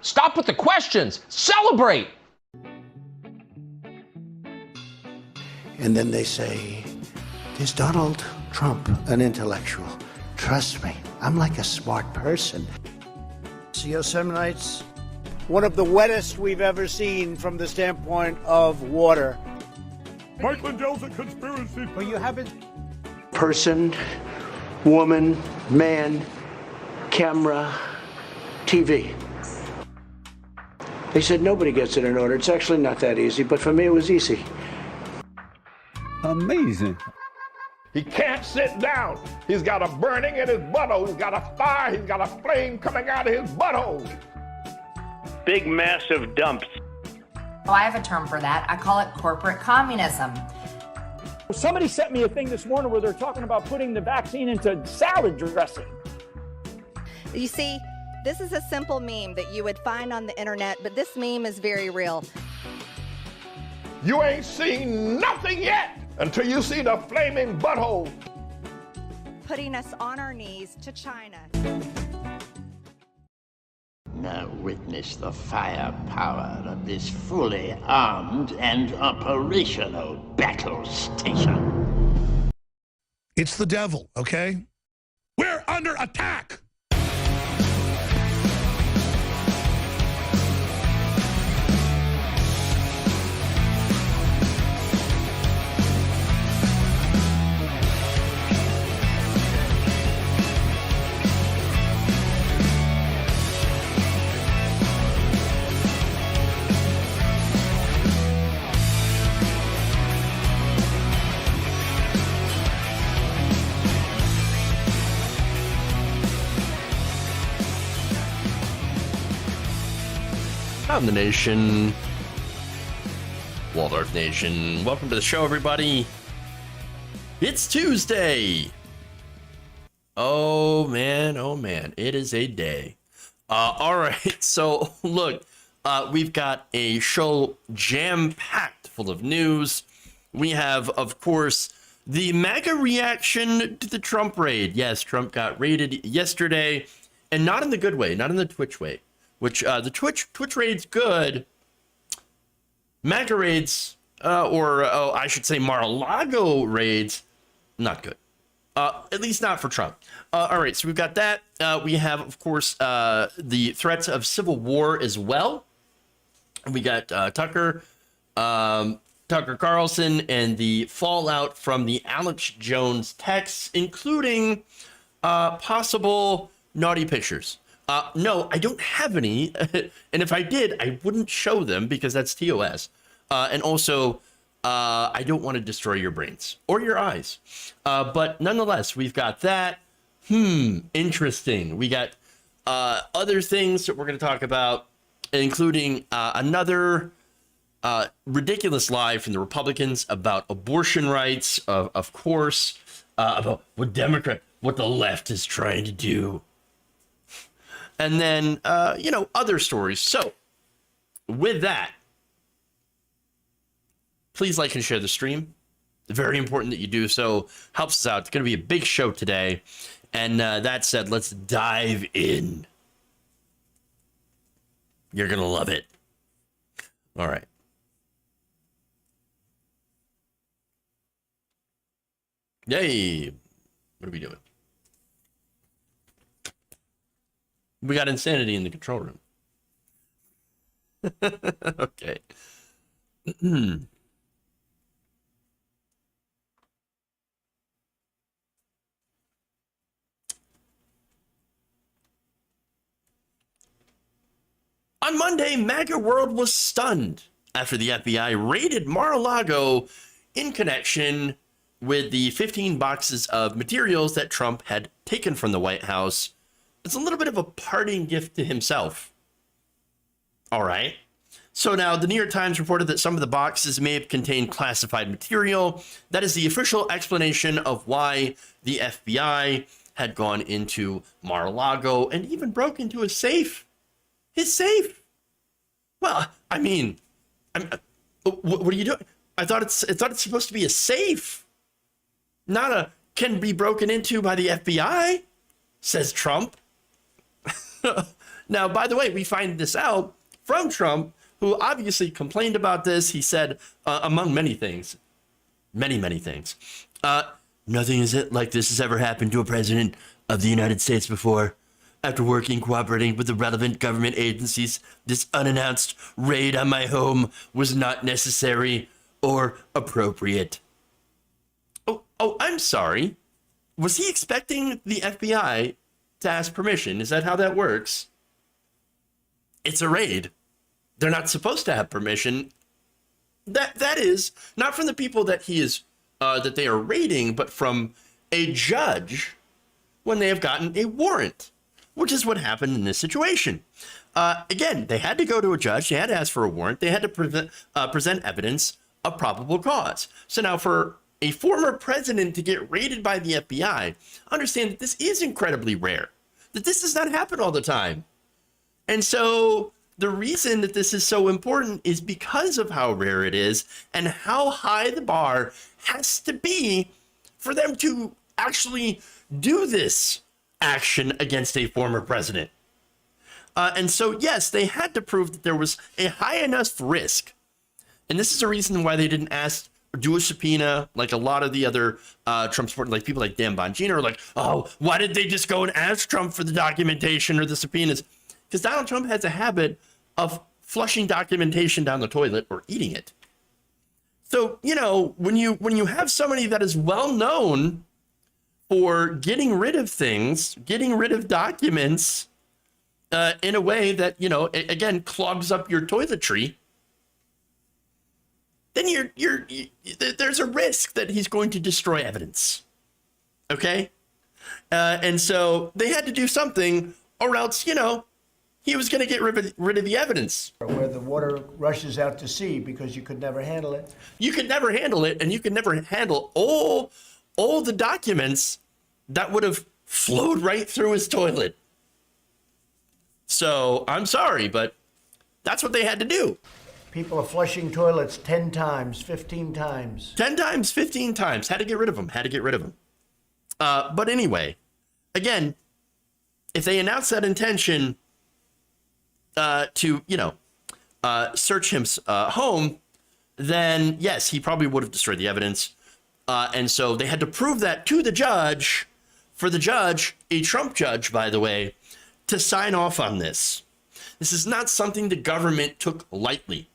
Stop with the questions. Celebrate. And then they say, is Donald Trump an intellectual? Trust me, I'm like a smart person. Yosemite's one of the wettest we've ever seen from the standpoint of water. Mike Lindell's a conspiracy. Well, you haven't. Person, woman, man, camera, TV. They said nobody gets it in order. It's actually not that easy, but for me it was easy. Amazing. He can't sit down. He's got a burning in his butthole. He's got a fire. He's got a flame coming out of his butthole. Big, massive dumps. Oh, I have a term for that. I call it corporate communism. Somebody sent me a thing this morning where they're talking about putting the vaccine into salad dressing. You see, this is a simple meme that you would find on the internet, but this meme is very real. You ain't seen nothing yet until you see the flaming butthole. Putting us on our knees to China. Now witness the firepower of this fully armed and operational battle station. It's the devil, okay? We're under attack. I'm the nation. Waldorf Nation. Welcome to the show, everybody. It's Tuesday. Oh man, it is a day. All right, so look, we've got a show jam-packed full of news. We have, of course, the MAGA reaction to the Trump raid. Yes, Trump got raided yesterday, and not in the good way, not in the Twitch way. Which the Twitch raid's good. MAGA raids, I should say Mar-a-Lago raids, not good. At least not for Trump. All right, so we've got that. We have, of course, the threats of civil war as well. We got Tucker Carlson, and the fallout from the Alex Jones texts, including possible naughty pictures. No, I don't have any. And if I did, I wouldn't show them because that's TOS. And also, I don't want to destroy your brains or your eyes. But nonetheless, we've got that. Interesting. We got other things that we're going to talk about, including another ridiculous lie from the Republicans about abortion rights, of course, about what the left is trying to do. And then, other stories. So, with that, please like and share the stream. Very important that you do so. Helps us out. It's going to be a big show today. And that said, let's dive in. You're going to love it. All right. Yay. What are we doing? We got insanity in the control room. Okay. On Monday, MAGA world was stunned after the FBI raided Mar-a-Lago in connection with the 15 boxes of materials that Trump had taken from the White House. It's a little bit of a parting gift to himself. All right. So now the New York Times reported that some of the boxes may have contained classified material. That is the official explanation of why the FBI had gone into Mar-a-Lago and even broke into a safe. His safe. Well, I mean, what are you doing? I thought it's supposed to be a safe, not a can be broken into by the FBI, says Trump. Now, by the way, we find this out from Trump, who obviously complained about this. He said, among many things, many things, nothing is it like this has ever happened to a president of the United States before. After cooperating with the relevant government agencies, this unannounced raid on my home was not necessary or appropriate. Oh, I'm sorry. Was he expecting the FBI to ask permission? Is that how that works? It's a raid. They're not supposed to have permission. That is not from the people that he is that they are raiding, but from a judge when they have gotten a warrant, which is what happened in this situation. Again, they had to go to a judge. They had to ask for a warrant. They had to present evidence of probable cause. So now for a former president to get raided by the FBI, understand that this is incredibly rare, that this does not happen all the time. And so the reason that this is so important is because of how rare it is and how high the bar has to be for them to actually do this action against a former president. And so, yes, they had to prove that there was a high enough risk. And this is a reason why they didn't ask or do a subpoena like a lot of the other Trump supporters, like people like Dan Bongino are like, oh, why did they just go and ask Trump for the documentation or the subpoenas? Because Donald Trump has a habit of flushing documentation down the toilet or eating it. So, you know, when you have somebody that is well known for getting rid of things, getting rid of documents in a way that, you know, again, clogs up your toiletry, then there's a risk that he's going to destroy evidence. Okay? And so they had to do something, or else, you know, he was going to get rid of the evidence. Where the water rushes out to sea because you could never handle it. You could never handle it, and you could never handle all the documents that would have flowed right through his toilet. So I'm sorry, but that's what they had to do. People are flushing toilets 10 times, 15 times. 10 times, 15 times. Had to get rid of them. But anyway, again, if they announce that intention to, you know, search his home, then yes, he probably would have destroyed the evidence. And so they had to prove that to the judge, for the judge, a Trump judge, by the way, to sign off on this. This is not something the government took lightly.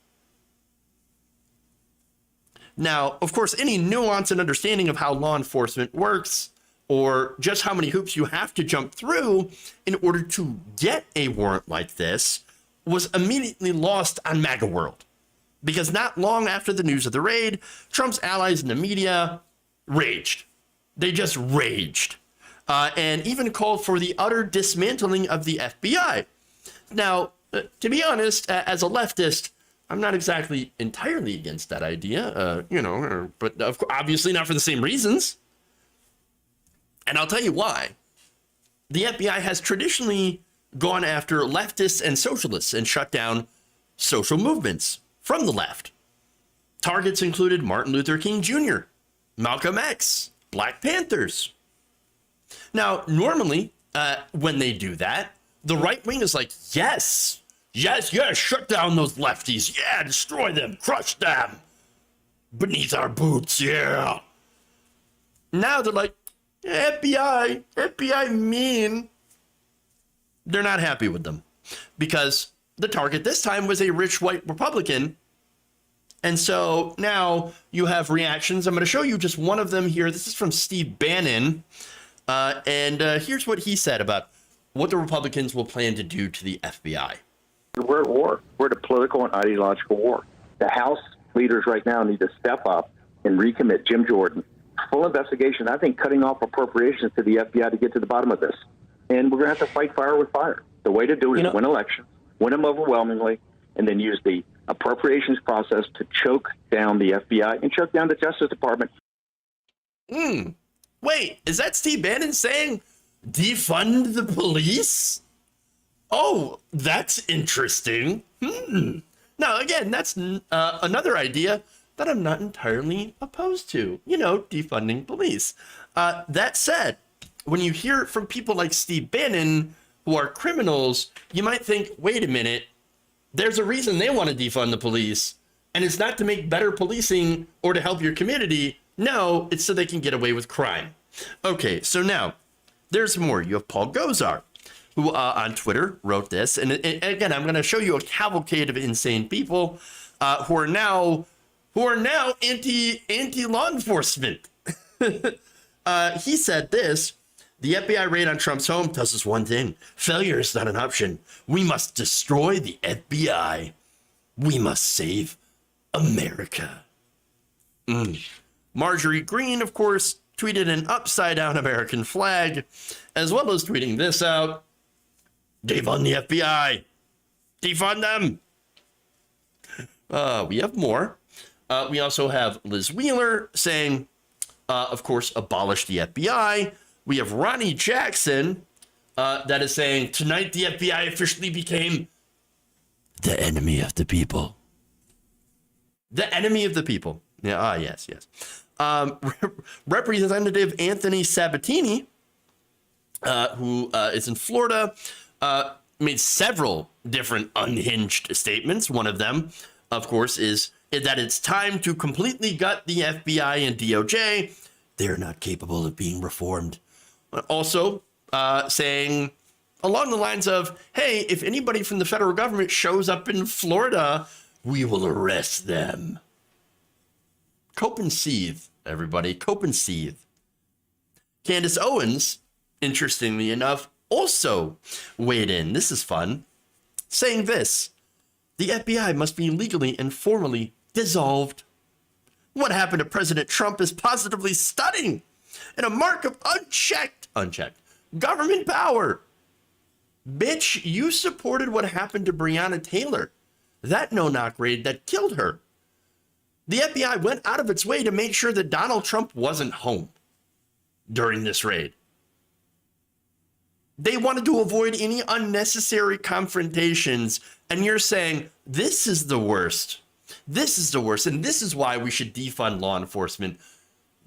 Now, of course, any nuance and understanding of how law enforcement works, or just how many hoops you have to jump through in order to get a warrant like this, was immediately lost on MAGA world. Because not long after the news of the raid, Trump's allies in the media raged. They just raged. And even called for the utter dismantling of the FBI. Now, to be honest, as a leftist, I'm not exactly entirely against that idea, but obviously not for the same reasons. And I'll tell you why. The FBI has traditionally gone after leftists and socialists and shut down social movements from the left. Targets included Martin Luther King Jr., Malcolm X, Black Panthers. Now, normally, when they do that, the right wing is like, yes, shut down those lefties. Yeah, destroy them, crush them beneath our boots. Yeah. Now they're like, FBI mean. They're not happy with them because the target this time was a rich white Republican. And so now you have reactions. I'm going to show you just one of them here. This is from Steve Bannon. And here's what he said about what the Republicans will plan to do to the FBI. We're at war. We're at a political and ideological war. The House leaders right now need to step up and recommit Jim Jordan. Full investigation, I think cutting off appropriations to the FBI to get to the bottom of this. And we're going to have to fight fire with fire. The way to do it is win elections, win them overwhelmingly, and then use the appropriations process to choke down the FBI and choke down the Justice Department. Wait, is that Steve Bannon saying defund the police? Oh, that's interesting. Now, again, that's another idea that I'm not entirely opposed to, defunding police. That said, when you hear it from people like Steve Bannon, who are criminals, you might think, wait a minute, there's a reason they want to defund the police. And it's not to make better policing or to help your community. No, it's so they can get away with crime. Okay, so now there's more. You have Paul Gosar, who on Twitter wrote this. And again, I'm going to show you a cavalcade of insane people who are now anti-law enforcement. He said this: the FBI raid on Trump's home tells us one thing: failure is not an option. We must destroy the FBI. We must save America. Marjorie Green, of course, tweeted an upside-down American flag, as well as tweeting this out: defund the FBI. Defund them. We have more. We also have Liz Wheeler saying, of course, abolish the FBI. We have Ronnie Jackson that is saying, tonight the FBI officially became the enemy of the people. The enemy of the people. Yeah, yes. Representative Anthony Sabatini, who is in Florida, made several different unhinged statements. One of them, of course, is that it's time to completely gut the FBI and DOJ. They're not capable of being reformed. Also saying along the lines of, hey, if anybody from the federal government shows up in Florida, we will arrest them. Cope and seethe, everybody. Cope and seethe. Candace Owens, interestingly enough, also weighed in. This is fun. Saying this: the FBI must be legally and formally dissolved. What happened to President Trump is positively stunning and a mark of unchecked government power. Bitch, you supported what happened to Breonna Taylor, that no-knock raid that killed her. The FBI went out of its way to make sure that Donald Trump wasn't home during this raid. They wanted to avoid any unnecessary confrontations, and you're saying, this is the worst. This is the worst, and this is why we should defund law enforcement.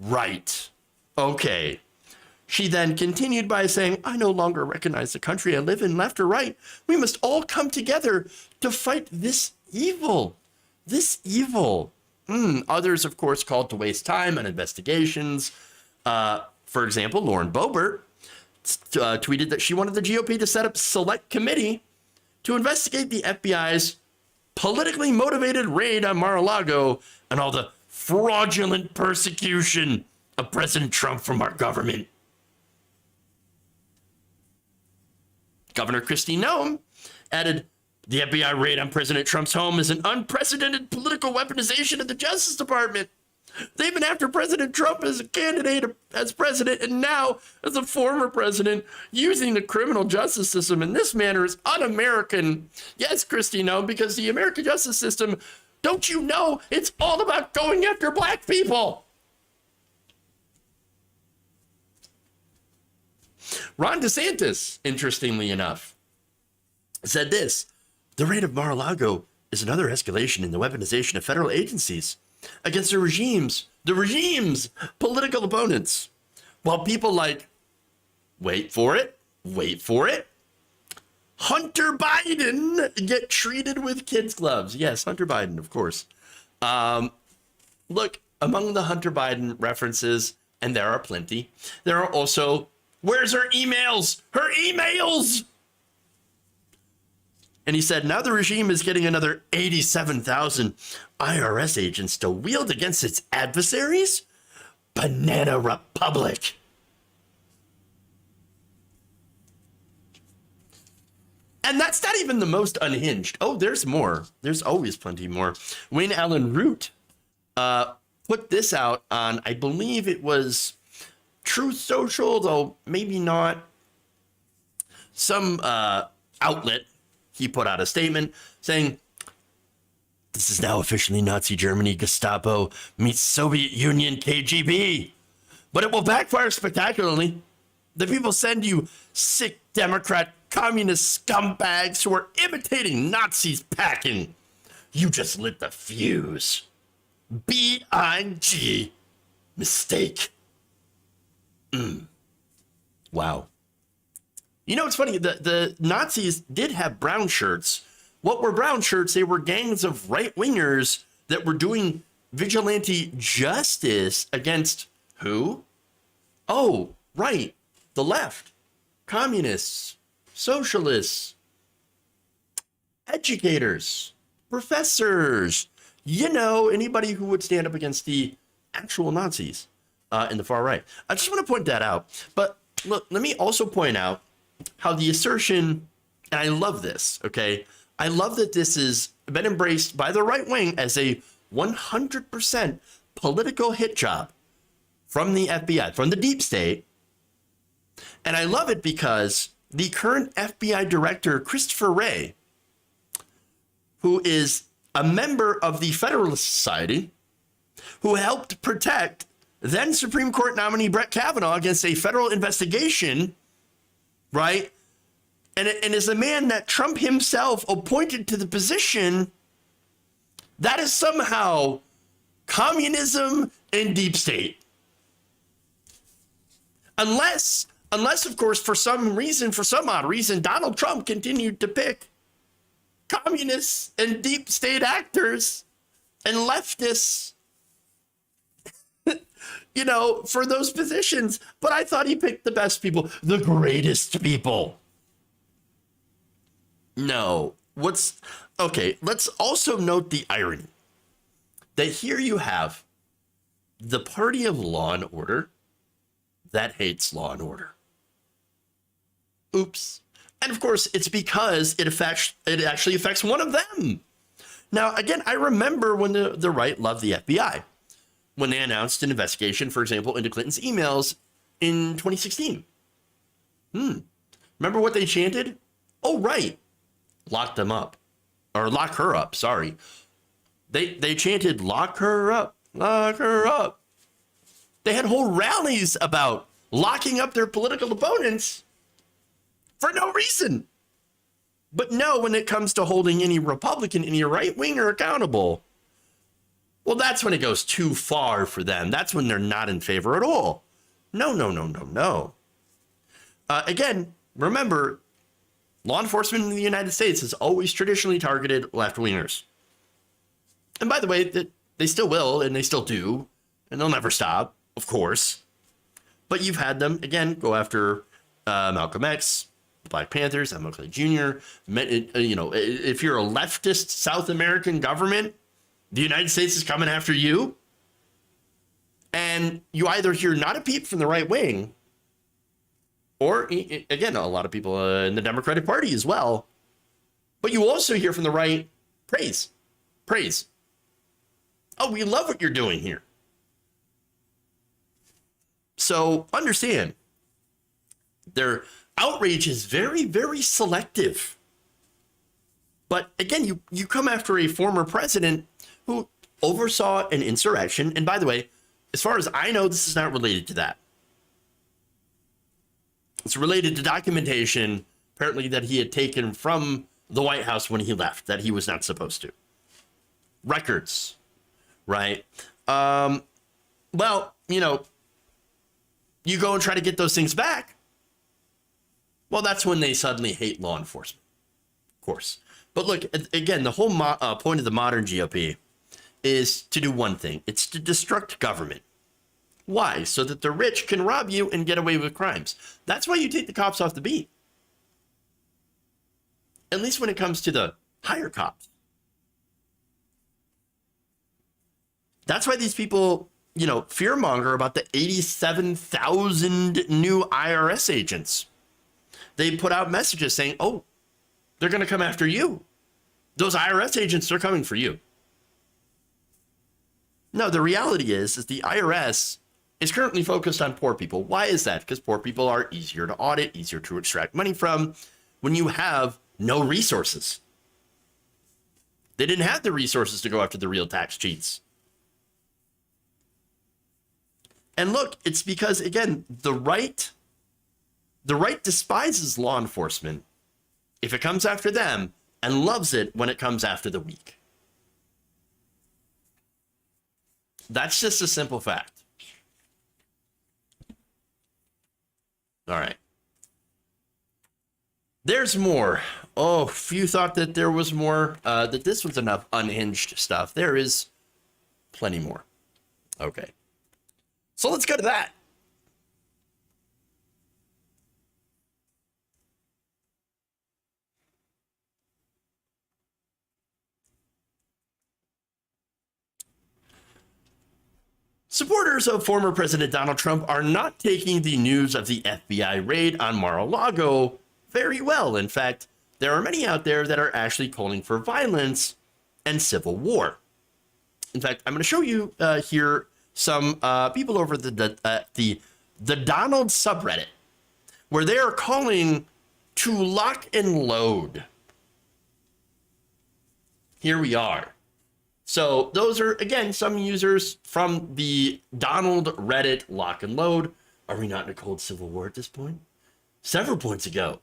Right. Okay. She then continued by saying, I no longer recognize the country I live in, left or right. We must all come together to fight this evil. This evil. Others, of course, called to waste time on investigations. For example, Lauren Boebert tweeted that she wanted the GOP to set up a select committee to investigate the FBI's politically motivated raid on Mar-a-Lago and all the fraudulent persecution of President Trump from our government. Governor Kristi Noem added, the FBI raid on President Trump's home is an unprecedented political weaponization of the Justice Department. They've been after President Trump as a candidate as president and now as a former president, using the criminal justice system in this manner is un-American. Yes, Kristi Noem, because the American justice system, don't you know, it's all about going after black people. Ron DeSantis, interestingly enough, said this: the raid of Mar-a-Lago is another escalation in the weaponization of federal agencies against the regime's political opponents. While people like, wait for it, Hunter Biden get treated with kids' gloves. Yes, Hunter Biden, of course. Look, among the Hunter Biden references, and there are plenty, there are also, where's her emails? Her emails! And he said, now the regime is getting another 87,000 IRS agents to wield against its adversaries? Banana Republic. And that's not even the most unhinged. Oh, there's more. There's always plenty more. Wayne Allen Root put this out on, I believe it was Truth Social, though maybe not. Some outlet. He put out a statement saying, this is now officially Nazi Germany Gestapo meets Soviet Union KGB. But it will backfire spectacularly. The people send you sick Democrat communist scumbags who are imitating Nazis packing. You just lit the fuse. B-I-G. Mistake. Wow. You know, it's funny. The Nazis did have brown shirts. What were brown shirts? They were gangs of right-wingers that were doing vigilante justice against who? Oh, right. The left. Communists. Socialists. Educators. Professors. You know, anybody who would stand up against the actual Nazis in the far right. I just want to point that out. But look, let me also point out how the assertion, and I love this, okay? I love that this has been embraced by the right wing as a 100% political hit job from the FBI, from the deep state. And I love it because the current FBI director, Christopher Wray, who is a member of the Federalist Society, who helped protect then Supreme Court nominee Brett Kavanaugh against a federal investigation, right? And is a man that Trump himself appointed to the position. That is somehow communism and deep state. Unless, of course, for some odd reason, Donald Trump continued to pick communists and deep state actors and leftists, you know, for those positions. But I thought he picked the best people, the greatest people. No, okay, let's also note the irony that here you have the party of law and order that hates law and order. Oops. And of course, it's because it actually affects one of them. Now, again, I remember when the right loved the FBI, when they announced an investigation, for example, into Clinton's emails in 2016. Remember what they chanted? Oh, right. Lock them up. Or lock her up, sorry. They chanted, lock her up, lock her up. They had whole rallies about locking up their political opponents for no reason. But no, when it comes to holding any Republican, any right-winger accountable, well, that's when it goes too far for them. That's when they're not in favor at all. No. Again, remember, law enforcement in the United States has always traditionally targeted left-wingers. And by the way, they still will, and they still do, and they'll never stop, of course. But you've had them, again, go after Malcolm X, Black Panthers, MLK Jr. You know, if you're a leftist South American government, the United States is coming after you. And you either hear not a peep from the right wing, or, again, a lot of people in the Democratic Party as well. But you also hear from the right praise. Oh, we love what you're doing here. So understand, their outrage is very, very selective. But again, you come after a former president who oversaw an insurrection. And by the way, as far as I know, this is not related to that. It's related to documentation, apparently, that he had taken from the White House when he left, that he was not supposed to. Records, right? Well, you know, you go and try to get those things back. Well, that's when they suddenly hate law enforcement, of course. But look, again, the whole point of the modern GOP is to do one thing. It's to destruct government. Why? So that the rich can rob you and get away with crimes. That's why you take the cops off the beat. At least when it comes to the higher cops. That's why these people, you know, fearmonger about the 87,000 new IRS agents. They put out messages saying, oh, they're going to come after you. Those IRS agents are coming for you. No, the reality is the IRS is currently focused on poor people. Why is that? Because poor people are easier to audit, easier to extract money from when you have no resources. They didn't have the resources to go after the real tax cheats. And look, it's because, again, the right despises law enforcement if it comes after them and loves it when it comes after the weak. That's just a simple fact. All right. There's more. Oh, if you thought that there was more, that this was enough unhinged stuff, there is plenty more. Okay. So let's go to that. Supporters of former President Donald Trump are not taking the news of the FBI raid on Mar-a-Lago very well. In fact, there are many out there that are actually calling for violence and civil war. In fact, I'm going to show you here some people over the Donald subreddit, where they are calling to lock and load. Here we are. So those are, again, some users from the Donald Reddit lock and load. Are we not in a cold civil war at this point? Several points ago.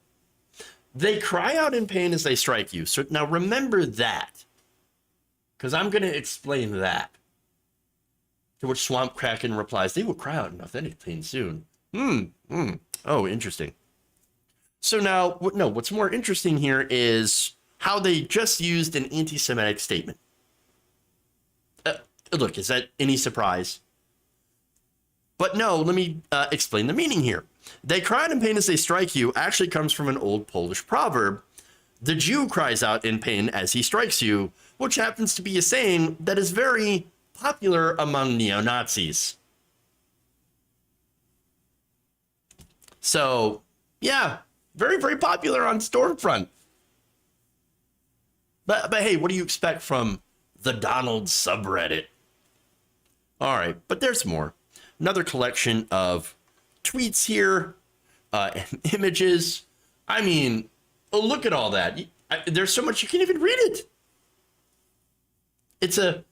They cry out in pain as they strike you. So now remember that, because I'm going to explain that. To which Swamp Kraken replies, they will cry out in authentic pain soon. Oh, interesting. So now, what's more interesting here is how they just used an anti-Semitic statement. Look, is that any surprise? But no, let me explain the meaning here. They cry out in pain as they strike you actually comes from an old Polish proverb. The Jew cries out in pain as he strikes you, which happens to be a saying that is very popular among neo-Nazis. So, yeah, very, very popular on Stormfront. But hey, what do you expect from the Donald subreddit? All right, but there's more. Another collection of tweets here and images. I mean, look at all that. There's so much you can't even read it. It's a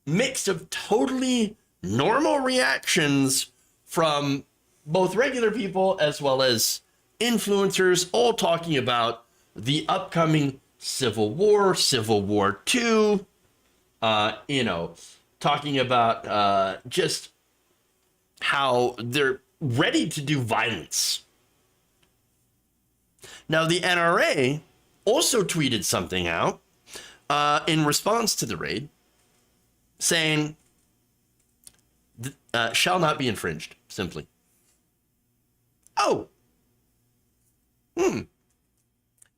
mix of totally normal reactions from both regular people as well as influencers, all talking about the upcoming Civil War, Civil War II, talking about just how they're ready to do violence. Now, the NRA also tweeted something out in response to the raid, saying, shall not be infringed, simply. Oh.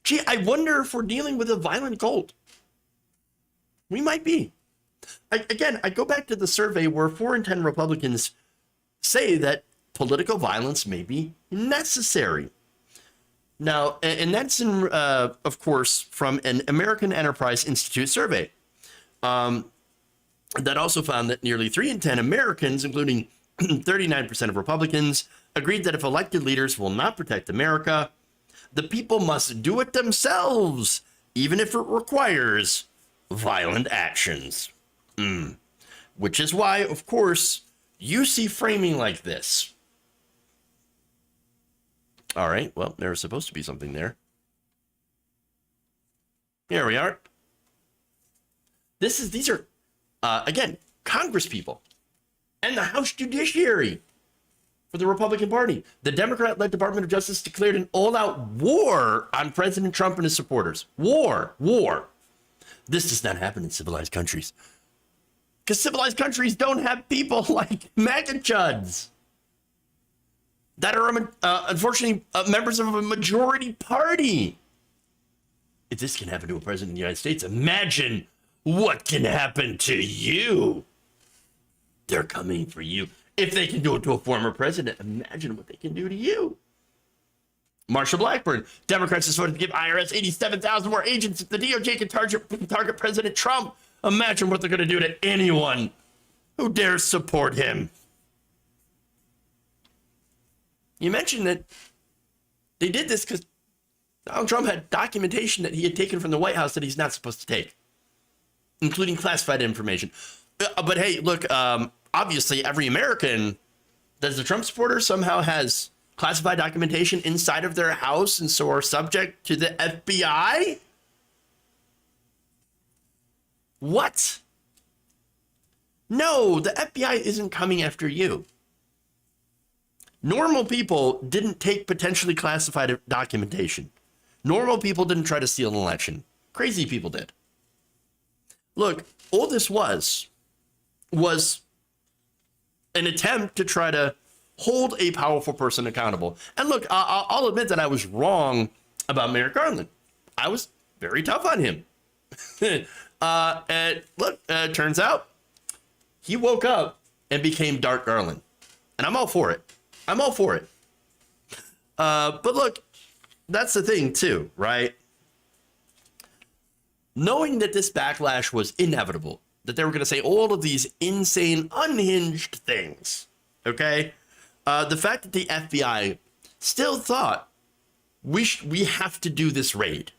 Gee, I wonder if we're dealing with a violent cult. We might be. I go back to the survey where 4 in 10 Republicans say that political violence may be necessary. Now, and that's in, of course, from an American Enterprise Institute survey that also found that nearly 3 in 10 Americans, including 39% of Republicans, agreed that if elected leaders will not protect America, the people must do it themselves, even if it requires violent actions. Which is why, of course, you see framing like this. All right, well, there's supposed to be something there. Here we are. These are, again, Congress people and the House Judiciary for the Republican Party. The Democrat-led Department of Justice declared an all-out war on President Trump and his supporters. War. This does not happen in civilized countries. Because civilized countries don't have people like MAGA chuds that are, unfortunately, members of a majority party. If this can happen to a president of the United States, imagine what can happen to you. They're coming for you. If they can do it to a former president, imagine what they can do to you. Marsha Blackburn, Democrats just voted to give IRS 87,000 more agents. If the DOJ can target President Trump, imagine what they're going to do to anyone who dares support him. You mentioned that they did this because Donald Trump had documentation that he had taken from the White House that he's not supposed to take, including classified information. But hey, look, obviously every American that's a Trump supporter somehow has classified documentation inside of their house and so are subject to the FBI? What? No, the FBI isn't coming after you. Normal people didn't take potentially classified documentation. Normal people didn't try to steal an election. Crazy people did. Look, all this was an attempt to try to hold a powerful person accountable. And look, I'll admit that I was wrong about Merrick Garland. I was very tough on him. And look, turns out he woke up and became Dark Garland. And I'm all for it. I'm all for it. But look, that's the thing too, right? Knowing that this backlash was inevitable, that they were going to say all of these insane, unhinged things, okay? The fact that the FBI still thought we have to do this raid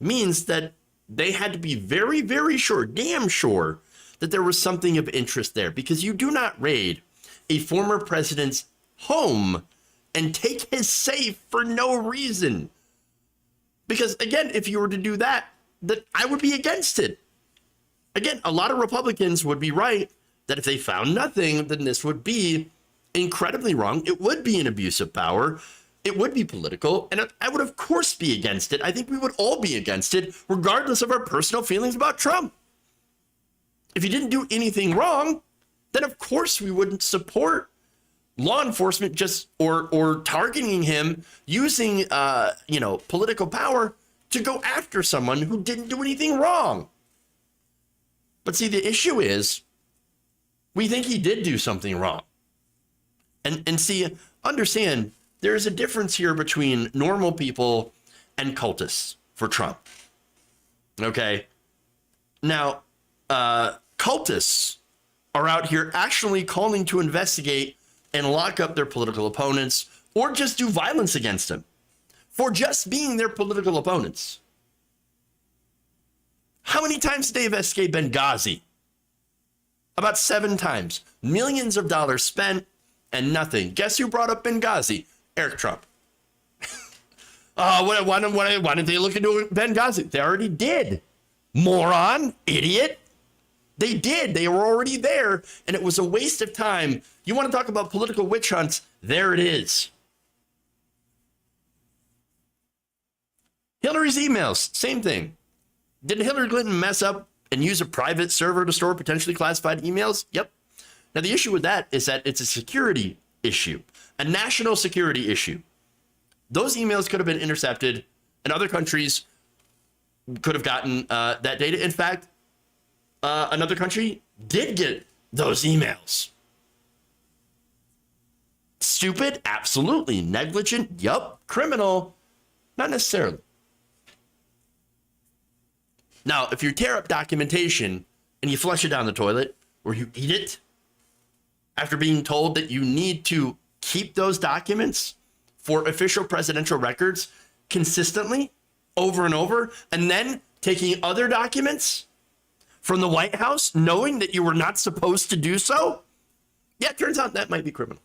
means that they had to be very, very sure, damn sure, that there was something of interest there, because you do not raid a former president's home and take his safe for no reason. Because again, if you were to do that, I would be against it. Again, a lot of Republicans would be right that if they found nothing, then this would be incredibly wrong. It would be an abuse of power. It would be political. And I would, of course, be against it. I think we would all be against it, regardless of our personal feelings about Trump. If he didn't do anything wrong, then of course we wouldn't support law enforcement just or targeting him using political power to go after someone who didn't do anything wrong. But see, the issue is we think he did do something wrong. And see, understand, there's a difference here between normal people and cultists for Trump. Okay? Now, cultists are out here actually calling to investigate and lock up their political opponents or just do violence against them for just being their political opponents. How many times did they investigate Benghazi? About 7 times. Millions of dollars spent and nothing. Guess who brought up Benghazi? Eric Trump. Why didn't they look into Benghazi? They already did. Moron, idiot. They did. They were already there, and it was a waste of time. You want to talk about political witch hunts? There it is. Hillary's emails, same thing. Did Hillary Clinton mess up and use a private server to store potentially classified emails? Yep. Now, the issue with that is that it's a security issue, a national security issue. Those emails could have been intercepted, and other countries could have gotten that data. In fact, another country did get those emails. Stupid? Absolutely. Negligent? Yup. Criminal? Not necessarily. Now, if you tear up documentation and you flush it down the toilet or you eat it after being told that you need to keep those documents for official presidential records consistently over and over, and then taking other documents from the White House knowing that you were not supposed to do so, yeah, it turns out that might be criminal.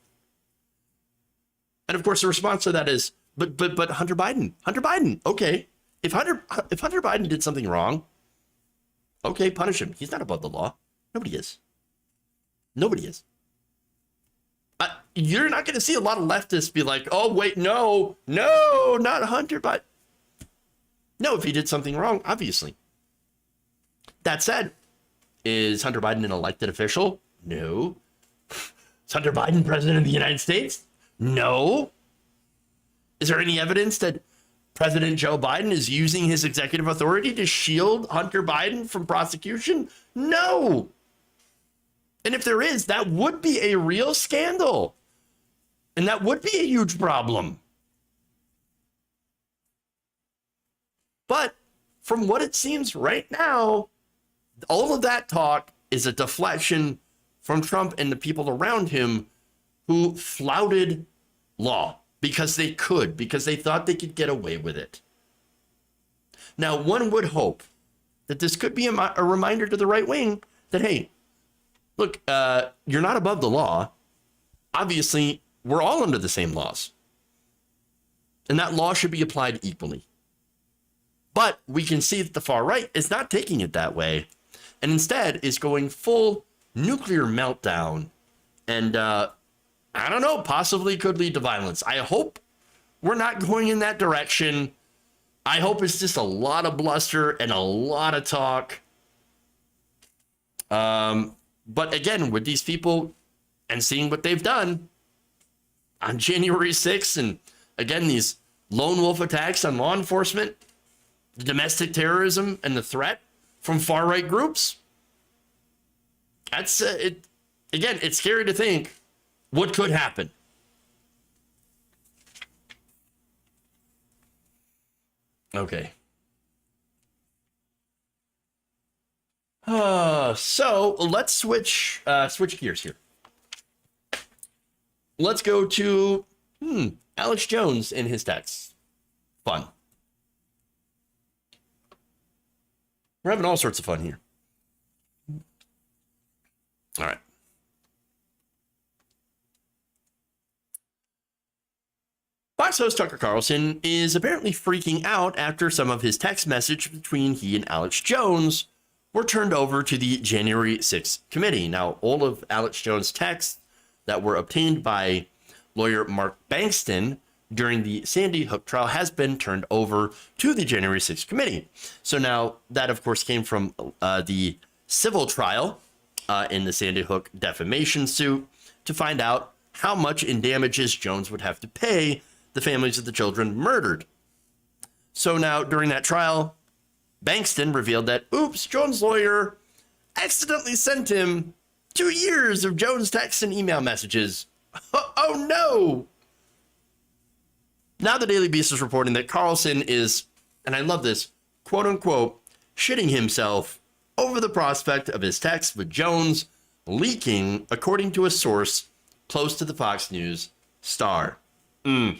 And of course, the response to that is, but Hunter Biden, okay. If Hunter Biden did something wrong, okay, punish him. He's not above the law. Nobody is. You're not going to see a lot of leftists be like, oh, wait, no, not Hunter Biden. No, if he did something wrong, obviously. That said, is Hunter Biden an elected official? No. Is Hunter Biden president of the United States? No. Is there any evidence that President Joe Biden is using his executive authority to shield Hunter Biden from prosecution? No. And if there is, that would be a real scandal. And that would be a huge problem. But from what it seems right now, all of that talk is a deflection from Trump and the people around him who flouted law because they thought they could get away with it. Now, one would hope that this could be a reminder to the right wing that, hey, look, you're not above the law. Obviously, we're all under the same laws. And that law should be applied equally. But we can see that the far right is not taking it that way, and instead is going full nuclear meltdown. And I don't know, possibly could lead to violence. I hope we're not going in that direction. I hope it's just a lot of bluster and a lot of talk. But again, with these people and seeing what they've done on January 6th, and again, these lone wolf attacks on law enforcement, the domestic terrorism, and the threat from far-right groups, that's it. Again, it's scary to think what could happen. Okay. So let's switch gears here. Let's go to Alex Jones in his text. Fun. We're having all sorts of fun here. All right. Fox host Tucker Carlson is apparently freaking out after some of his text message between he and Alex Jones were turned over to the January 6th committee. Now, all of Alex Jones' texts that were obtained by lawyer Mark Bankston during the Sandy Hook trial has been turned over to the January 6th committee. So now that, of course, came from the civil trial in the Sandy Hook defamation suit to find out how much in damages Jones would have to pay the families of the children murdered. So now, during that trial, Bankston revealed that, oops, Jones' lawyer accidentally sent him 2 years of Jones' text and email messages. Oh no! Now the Daily Beast is reporting that Carlson is, and I love this, quote unquote, shitting himself over the prospect of his text with Jones leaking, according to a source close to the Fox News star. In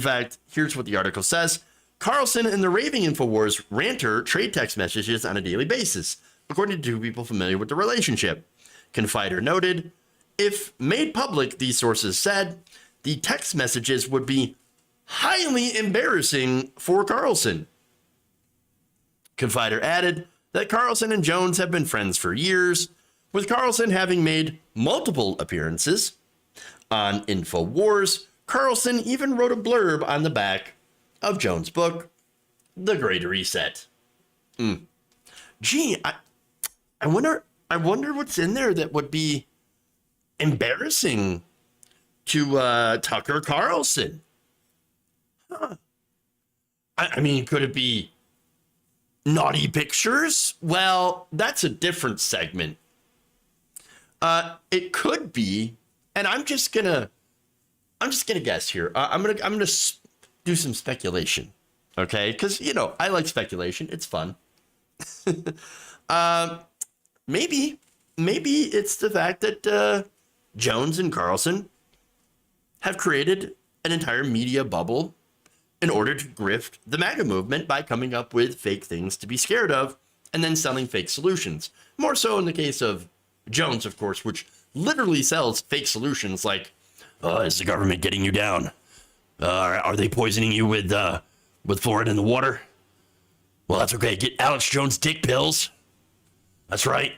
fact, here's what the article says. Carlson and the raving InfoWars ranter trade text messages on a daily basis, according to two people familiar with the relationship. Confider noted, if made public, these sources said, the text messages would be highly embarrassing for Carlson. Confider added that Carlson and Jones have been friends for years, with Carlson having made multiple appearances on InfoWars. Carlson even wrote a blurb on the back of Jones' book, The Great Reset. Gee, I wonder what's in there that would be embarrassing to Tucker Carlson. Huh. I mean, could it be naughty pictures? Well, that's a different segment. It could be, and I'm just gonna guess here. I'm gonna do some speculation, okay? Because I like speculation. It's fun. Maybe it's the fact that Jones and Carlson have created an entire media bubble in order to grift the MAGA movement by coming up with fake things to be scared of and then selling fake solutions. More so in the case of Jones, of course, which literally sells fake solutions like, is the government getting you down? Are they poisoning you with fluoride in the water? Well, that's okay. Get Alex Jones dick pills. That's right.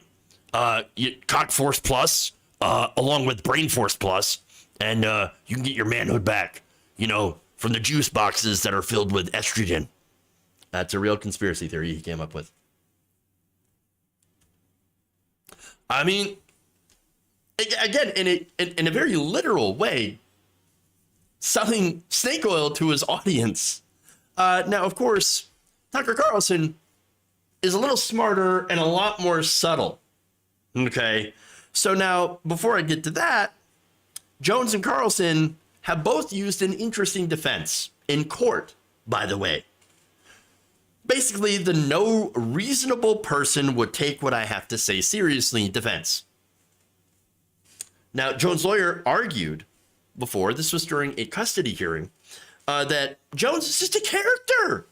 Cock Force Plus, along with Brain Force Plus, and you can get your manhood back, from the juice boxes that are filled with estrogen. That's a real conspiracy theory he came up with. I mean, again, in a very literal way, selling snake oil to his audience. Now, of course, Tucker Carlson is a little smarter and a lot more subtle. Okay, so now, before I get to that, Jones and Carlson have both used an interesting defense in court, by the way. Basically, the no reasonable person would take what I have to say seriously defense. Now, Jones' lawyer argued before, this was during a custody hearing, that Jones is just a character,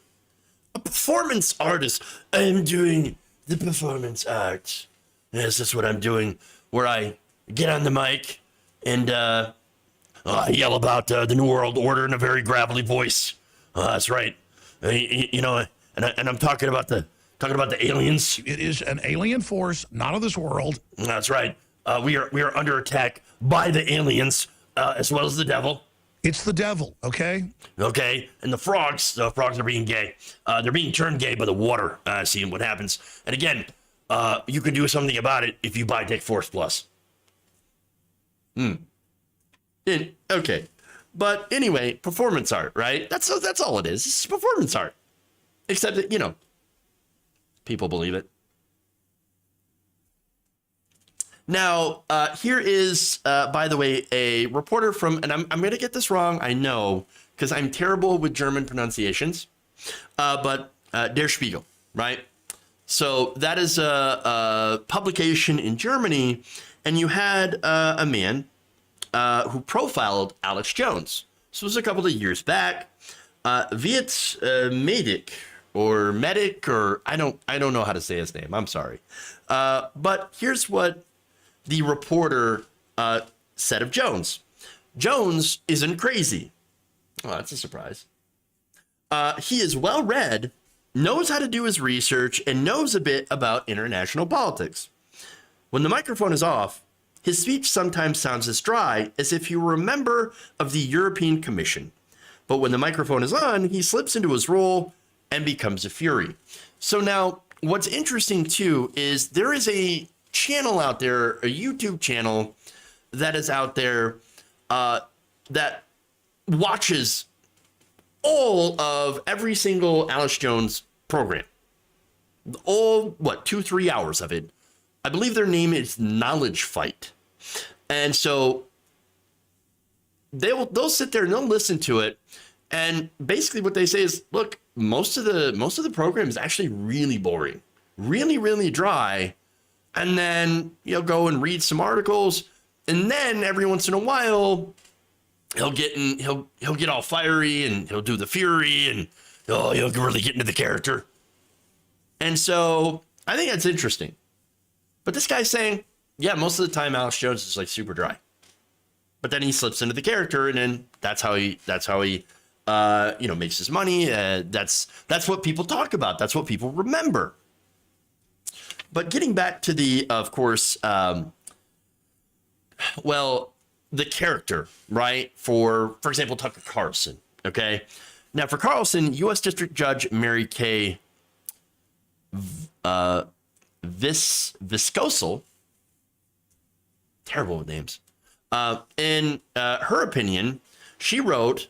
a performance artist. I'm doing the performance art. Yes, that's what I'm doing, where I get on the mic and I yell about the New World Order in a very gravelly voice. That's right. And I'm talking about the aliens. It is an alien force, not of this world. That's right. We are under attack by the aliens, as well as the devil. It's the devil, okay? Okay, and the frogs are being gay. They're being turned gay by the water. Seeing what happens. And again, you can do something about it if you buy Dick Force Plus. Okay, but anyway, performance art, right? That's all it is. It's performance art, except that people believe it. Now, here is, by the way, a reporter from, and I'm going to get this wrong, I know, because I'm terrible with German pronunciations, but Der Spiegel, right? So that is a publication in Germany, and you had a man who profiled Alex Jones. This was a couple of years back. Viet Medic, or Medic, or I don't know how to say his name. I'm sorry. But here's what the reporter said of Jones. Jones isn't crazy. Oh, that's a surprise. He is well read, knows how to do his research, and knows a bit about international politics. When the microphone is off, his speech sometimes sounds as dry as if he were a member of the European Commission. But when the microphone is on, he slips into his role and becomes a fury. So now, what's interesting too is there is a channel out there, a YouTube channel that is out there that watches all of every single Alex Jones program. All, 2-3 hours of it. I believe their name is Knowledge Fight. And so they'll sit there and they'll listen to it. And basically what they say is, look, most of the program is actually really boring, really, really dry. And then you'll go and read some articles, and then every once in a while he'll get all fiery and he'll do the fury and he'll really get into the character. And so I think that's interesting. But this guy's saying, yeah, most of the time Alex Jones is like super dry. But then he slips into the character, and then that's how he makes his money. That's what people talk about. That's what people remember. But getting back to the, of course, the character, right? For example, Tucker Carlson. Okay. Now for Carlson, U.S. District Judge Mary Kay Viscosal, terrible with names. In her opinion, she wrote,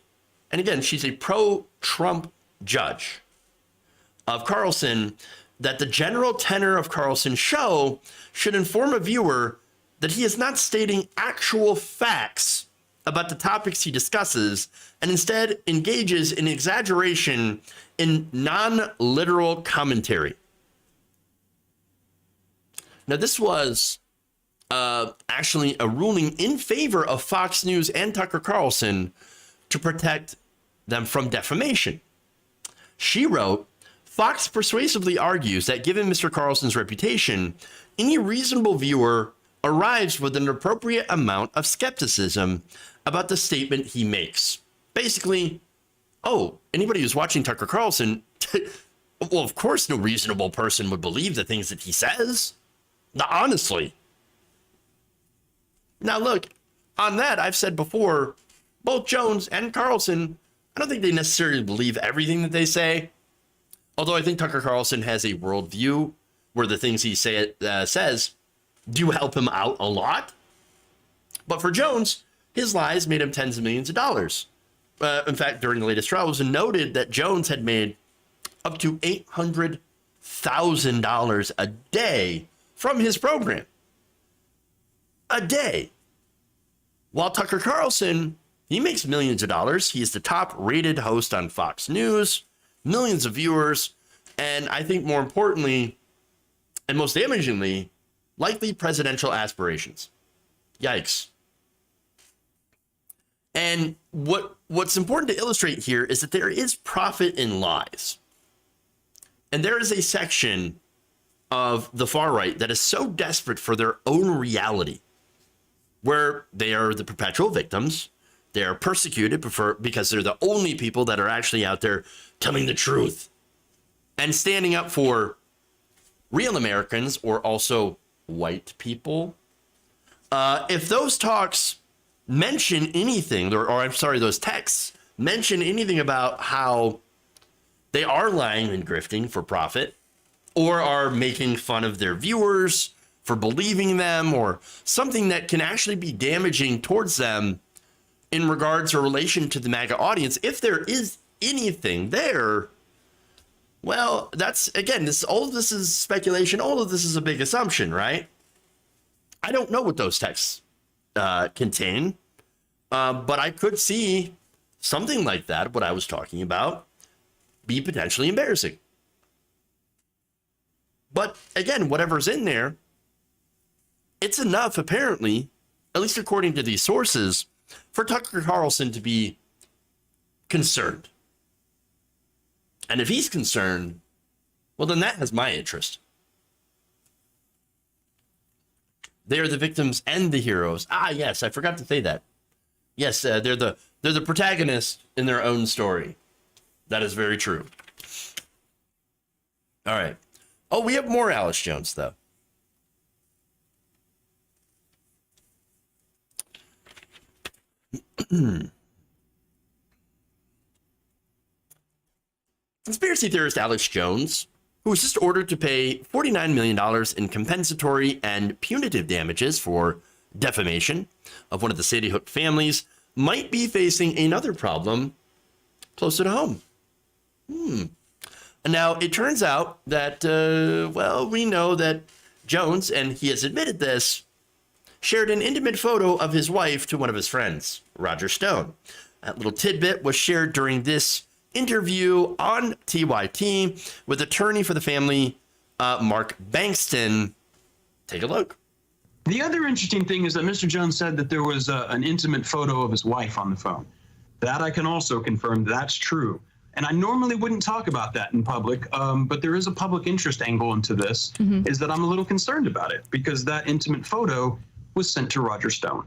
and again, she's a pro-Trump judge of Carlson, that the general tenor of Carlson's show should inform a viewer that he is not stating actual facts about the topics he discusses, and instead engages in exaggeration in non-literal commentary. Now, this was actually a ruling in favor of Fox News and Tucker Carlson to protect them from defamation. She wrote, Fox persuasively argues that given Mr. Carlson's reputation, any reasonable viewer arrives with an appropriate amount of skepticism about the statement he makes. Basically, anybody who's watching Tucker Carlson, well, of course no reasonable person would believe the things that he says. Honestly. Now look, on that, I've said before, both Jones and Carlson, I don't think they necessarily believe everything that they say. Although I think Tucker Carlson has a worldview where the things he says do help him out a lot. But for Jones, his lies made him tens of millions of dollars. In fact, during the latest trial, it was noted that Jones had made up to $800,000 a day from his program. A day. While Tucker Carlson, he makes millions of dollars. He is the top rated host on Fox News, millions of viewers, and I think more importantly, and most damagingly, likely presidential aspirations. Yikes. And what's important to illustrate here is that there is profit in lies. And there is a section of the far right that is so desperate for their own reality, where they are the perpetual victims. They are persecuted because they're the only people that are actually out there telling the truth and standing up for real Americans, or also white people. If those talks mention anything, or I'm sorry, those texts mention anything about how they are lying and grifting for profit, or are making fun of their viewers for believing them, or something that can actually be damaging towards them in regards or relation to the MAGA audience. If there is anything there, well, that's, again, all of this is speculation. All of this is a big assumption, right? I don't know what those texts contain, but I could see something like that, what I was talking about, be potentially embarrassing. But again, whatever's in there, it's enough, apparently, at least according to these sources, for Tucker Carlson to be concerned. And if he's concerned, well, then that has my interest. They are the victims and the heroes. Ah, yes, I forgot to say that. Yes, they're the protagonists in their own story. That is very true. All right. Oh, we have more Alex Jones, though. Conspiracy theorist Alex Jones, who was just ordered to pay $49 million in compensatory and punitive damages for defamation of one of the Sandy Hook families, might be facing another problem closer to home. Now, it turns out that, well, we know that Jones, and he has admitted this, shared an intimate photo of his wife to one of his friends, Roger Stone. That little tidbit was shared during this interview on TYT with attorney for the family, Mark Bankston. Take a look. The other interesting thing is that Mr. Jones said that there was an intimate photo of his wife on the phone. That I can also confirm that's true. And I normally wouldn't talk about that in public, but there is a public interest angle into this, is that I'm a little concerned about it because that intimate photo was sent to Roger Stone.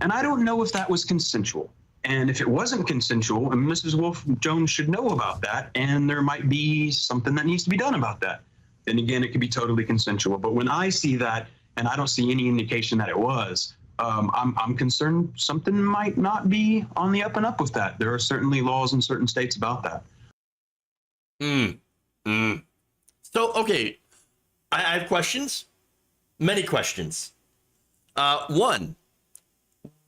And I don't know if that was consensual. And if it wasn't consensual, and Mrs. Wolf Jones should know about that, and there might be something that needs to be done about that. Then again, it could be totally consensual. But when I see that, and I don't see any indication that it was, I'm concerned something might not be on the up and up with that. There are certainly laws in certain states about that. So, okay, I have questions, many questions. One,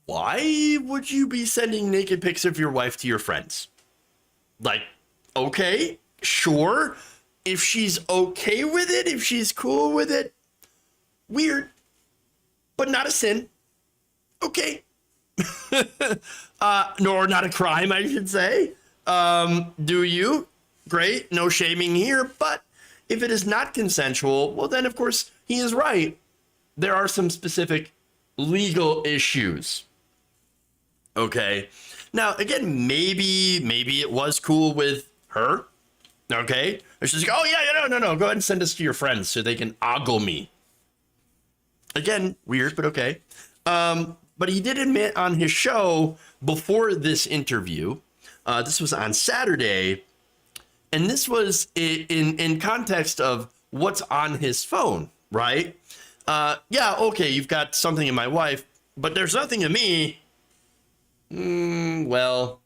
why would you be sending naked pics of your wife to your friends? Like, okay, sure. If she's okay with it, if she's cool with it, weird, but not a sin. Okay. Nor not a crime, I should say. Do you? Great. No shaming here. But if it is not consensual, well, then, of course, he is right. There are some specific legal issues. Okay. Now, again, maybe it was cool with her. Okay. Or she's like, oh, yeah, no. Go ahead and send this to your friends so they can ogle me. Again, weird, but okay. But he did admit on his show before this interview, this was on Saturday, and this was in context of what's on his phone, right? Yeah, okay, you've got something in my wife, but there's nothing in me. Well.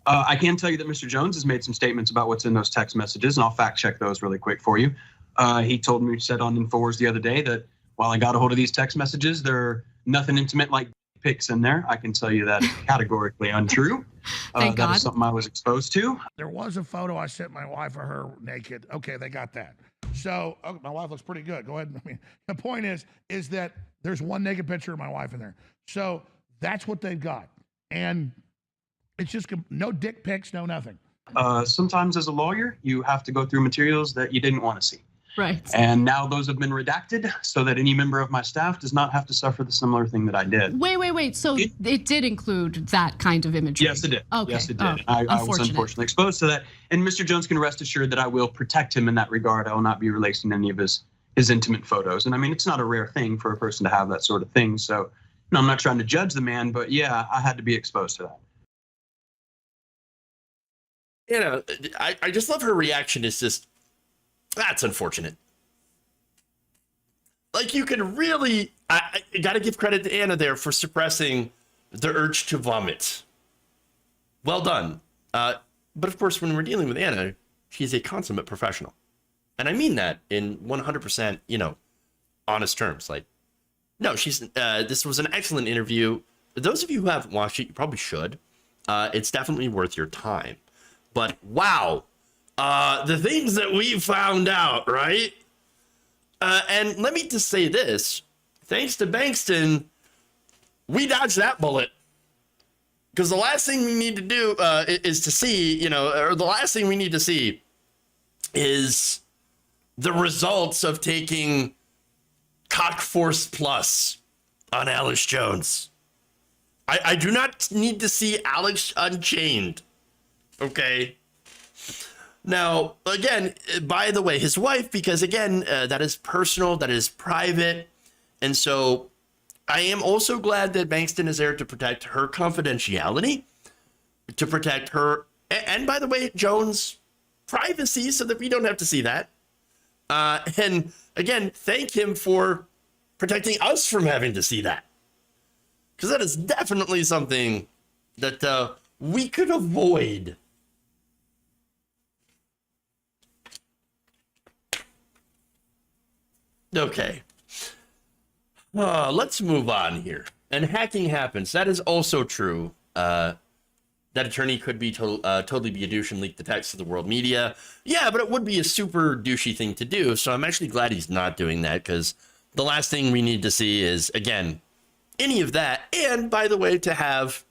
I can tell you that Mr. Jones has made some statements about what's in those text messages, and I'll fact check those really quick for you. He told me, said on InfoWars the other day that while I got a hold of these text messages, there are nothing intimate like pics in there. I can tell you that is categorically untrue. Thank God. That is something I was exposed to. There was a photo I sent my wife of her naked. Okay, they got that. So my wife looks pretty good. Go ahead. I mean, the point is that there's one naked picture of my wife in there. So that's what they've got. And it's just no dick pics, no nothing. Sometimes as a lawyer, you have to go through materials that you didn't want to see. Right. And now those have been redacted so that any member of my staff does not have to suffer the similar thing that I did. Wait. So it did include that kind of imagery? Yes, it did. Okay. Yes, it did. I was unfortunately exposed to that. And Mr. Jones can rest assured that I will protect him in that regard. I will not be releasing any of his intimate photos. And I mean, it's not a rare thing for a person to have that sort of thing. So no, I'm not trying to judge the man, but yeah, I had to be exposed to that. You know, I just love her reaction. It's just, that's unfortunate. like you can really, I got to give credit to Anna there for suppressing the urge to vomit. Well done. But of course, when we're dealing with Anna, she's a consummate professional. And I mean that in 100%, honest terms. Like, no, this was an excellent interview. Those of you who haven't watched it, you probably should. It's definitely worth your time. But wow, the things that we found out, right? And let me just say this, thanks to Bankston, we dodged that bullet. Because the last thing we need to do is to see, or the last thing we need to see is the results of taking Cock Force Plus on Alex Jones. I do not need to see Alex Unchained. Okay. Now, again, by the way, his wife, because again, that is personal, that is private. And so I am also glad that Bankston is there to protect her confidentiality, to protect her, and by the way, Jones' privacy, so that we don't have to see that. And again, thank him for protecting us from having to see that. Because that is definitely something that we could avoid. Okay. Let's move on here. And hacking happens. That is also true. That attorney could be totally be a douche and leak the text to the world media. Yeah, but it would be a super douchey thing to do. So I'm actually glad he's not doing that, because the last thing we need to see is, again, any of that. And by the way, to have,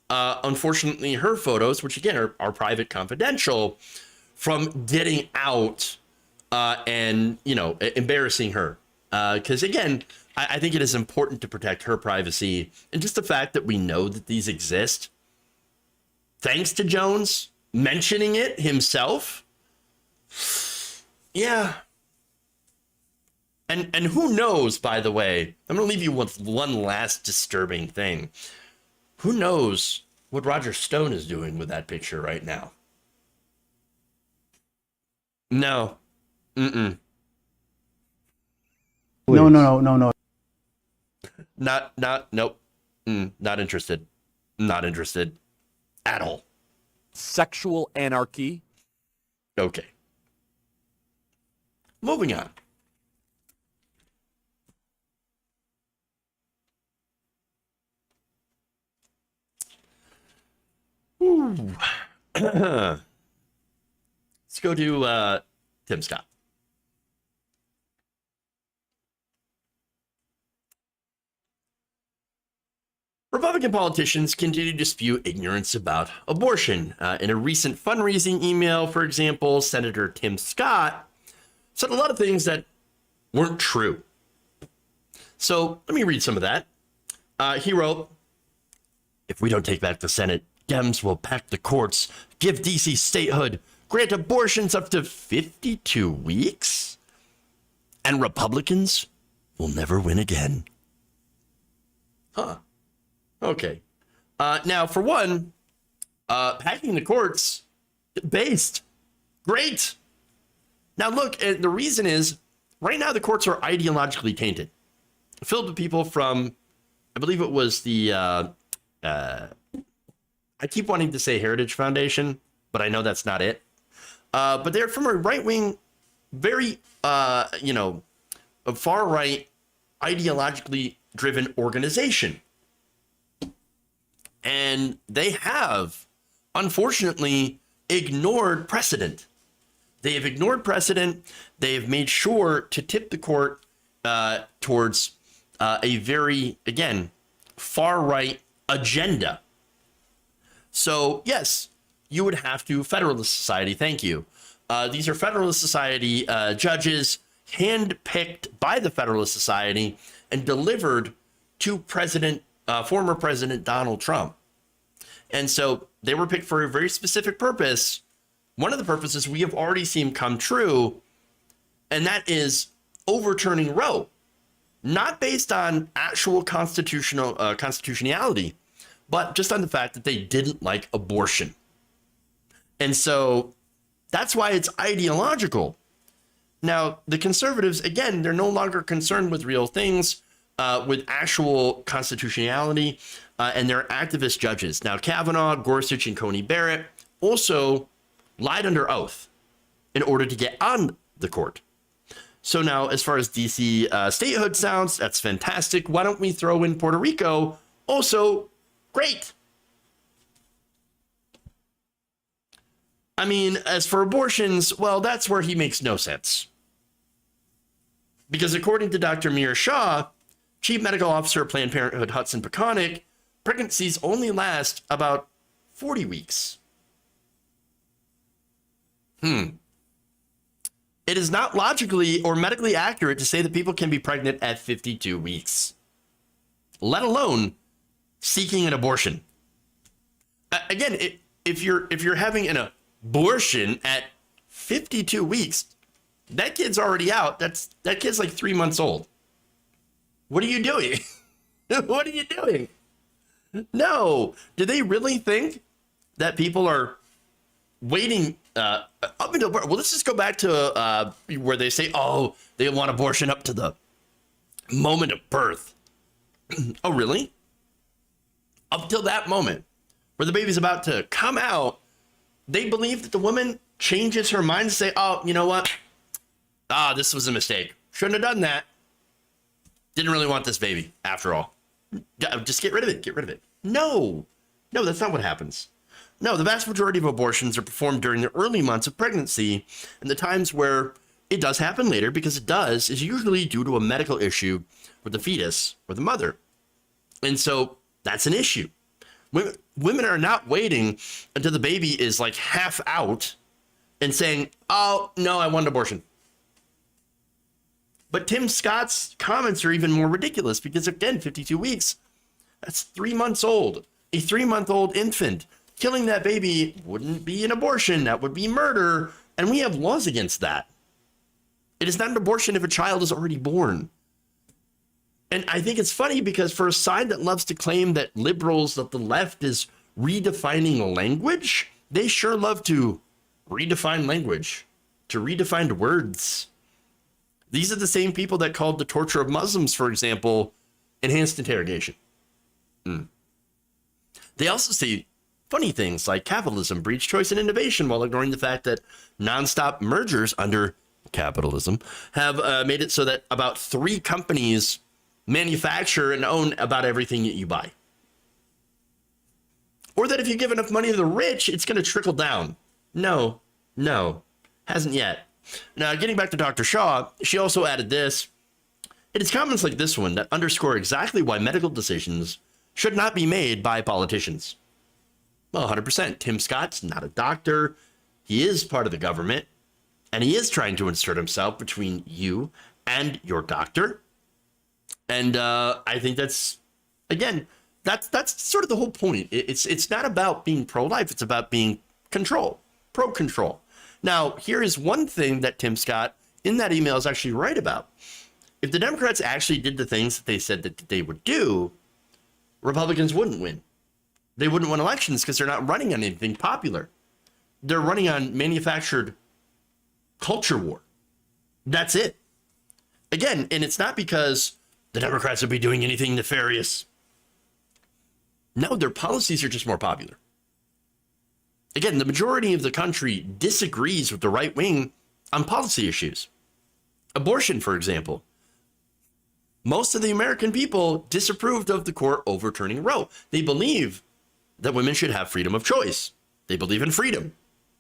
unfortunately, her photos, which again are private, confidential, from getting out and, embarrassing her. Because again, I think it is important to protect her privacy, and just the fact that we know that these exist, thanks to Jones mentioning it himself. Yeah. And who knows, by the way, I'm going to leave you with one last disturbing thing. Who knows what Roger Stone is doing with that picture right now? No. Mm-mm. No. Nope. Not interested. Not interested at all. Sexual anarchy. Okay. Moving on. Ooh. Let's go to Tim Scott. Republican politicians continue to spew ignorance about abortion. In a recent fundraising email, for example, Senator Tim Scott said a lot of things that weren't true. So let me read some of that. He wrote, "If we don't take back the Senate, Dems will pack the courts, give DC statehood, grant abortions up to 52 weeks, and Republicans will never win again." Huh. Okay. Now, for one, packing the courts, based. Great. Now, look, the reason is, right now the courts are ideologically tainted. Filled with people from, I believe it was the, I keep wanting to say Heritage Foundation, but I know that's not it. But they're from a right-wing, very, a far-right, ideologically driven organization. And they have, unfortunately, ignored precedent. They have ignored precedent. They have made sure to tip the court towards a very, again, far-right agenda. So, yes, you would have to, Federalist Society, thank you. These are Federalist Society judges handpicked by the Federalist Society and delivered to former President Donald Trump. And so they were picked for a very specific purpose. One of the purposes we have already seen come true, and that is overturning Roe, not based on actual constitutionality, but just on the fact that they didn't like abortion. And so that's why it's ideological. Now, the conservatives, again, they're no longer concerned with real things, with actual constitutionality, and they're activist judges. Now, Kavanaugh, Gorsuch, and Coney Barrett also lied under oath in order to get on the court. So now, as far as DC statehood sounds, that's fantastic. Why don't we throw in Puerto Rico? Also, great. I mean, as for abortions, well, that's where he makes no sense. Because according to Dr. Meir Shah, Chief Medical Officer of Planned Parenthood Hudson Peconic, pregnancies only last about 40 weeks. It is not logically or medically accurate to say that people can be pregnant at 52 weeks, let alone seeking an abortion. Again, if you're having an abortion at 52 weeks, that kid's already out. That kid's like 3 months old. What are you doing? What are you doing? No. Do they really think that people are waiting up until birth? Well, let's just go back to where they say, oh, they want abortion up to the moment of birth. Oh, really? Up till that moment where the baby's about to come out, they believe that the woman changes her mind to say, oh, you know what? This was a mistake. Shouldn't have done that. Didn't really want this baby after all. Just get rid of it. Get rid of it. No, that's not what happens. No, the vast majority of abortions are performed during the early months of pregnancy, and the times where it does happen later, because it does, is usually due to a medical issue with the fetus or the mother. And so that's an issue. Women are not waiting until the baby is like half out and saying, oh, no, I want an abortion. But Tim Scott's comments are even more ridiculous because, again, 52 weeks, that's 3 months old. A 3-month-old infant. Killing that baby wouldn't be an abortion. That would be murder. And we have laws against that. It is not an abortion if a child is already born. And I think it's funny because for a side that loves to claim that liberals, that the left is redefining language, they sure love to redefine language, to redefine words. These are the same people that called the torture of Muslims, for example, enhanced interrogation. They also say funny things like capitalism breeds choice and innovation while ignoring the fact that nonstop mergers under capitalism have made it so that about 3 companies manufacture and own about everything that you buy. Or that if you give enough money to the rich, it's going to trickle down. No, hasn't yet. Now, getting back to Dr. Shaw, she also added this. It is comments like this one that underscore exactly why medical decisions should not be made by politicians. Well, 100%. Tim Scott's not a doctor. He is part of the government, and he is trying to insert himself between you and your doctor. And I think that's, again, that's sort of the whole point. It's not about being pro-life. It's about being pro-control. Now, here is one thing that Tim Scott in that email is actually right about. If the Democrats actually did the things that they said that they would do, Republicans wouldn't win. They wouldn't win elections because they're not running on anything popular. They're running on manufactured culture war. That's it. Again, and it's not because the Democrats would be doing anything nefarious. No, their policies are just more popular. Again, the majority of the country disagrees with the right wing on policy issues. Abortion, for example. Most of the American people disapproved of the court overturning Roe. They believe that women should have freedom of choice. They believe in freedom,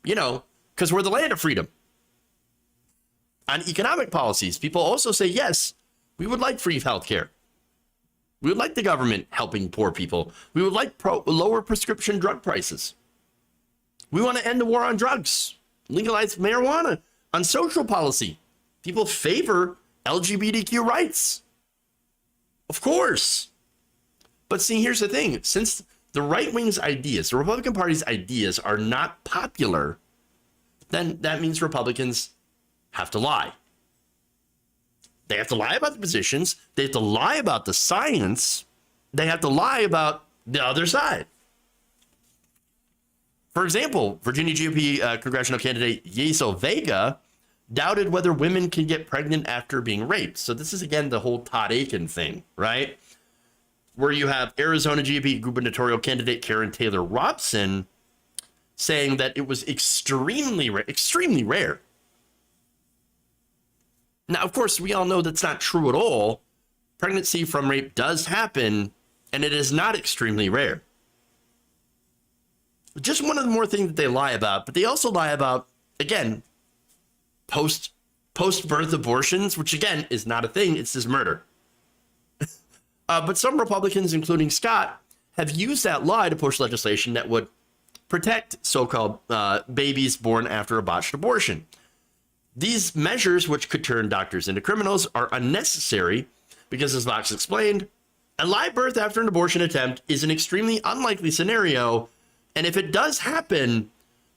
because we're the land of freedom. On economic policies, people also say, yes, we would like free health care. We would like the government helping poor people. We would like lower prescription drug prices. We want to end the war on drugs, legalize marijuana. On social policy, people favor LGBTQ rights. Of course. But see, here's the thing. Since the right wing's ideas, the Republican Party's ideas are not popular, then that means Republicans have to lie. They have to lie about the positions. They have to lie about the science. They have to lie about the other side. For example, Virginia GOP congressional candidate Yeso Vega doubted whether women can get pregnant after being raped. So this is, again, the whole Todd Aiken thing, right? Where you have Arizona GOP gubernatorial candidate Karen Taylor Robson saying that it was extremely rare. Now, of course, we all know that's not true at all. Pregnancy from rape does happen, and it is not extremely rare. Just one of the more things that they lie about, but they also lie about, again, post-birth abortions, which, again, is not a thing. It's just murder. But some Republicans, including Scott, have used that lie to push legislation that would protect so-called babies born after a botched abortion. These measures, which could turn doctors into criminals, are unnecessary because, as Vox explained, a live birth after an abortion attempt is an extremely unlikely scenario, and if it does happen,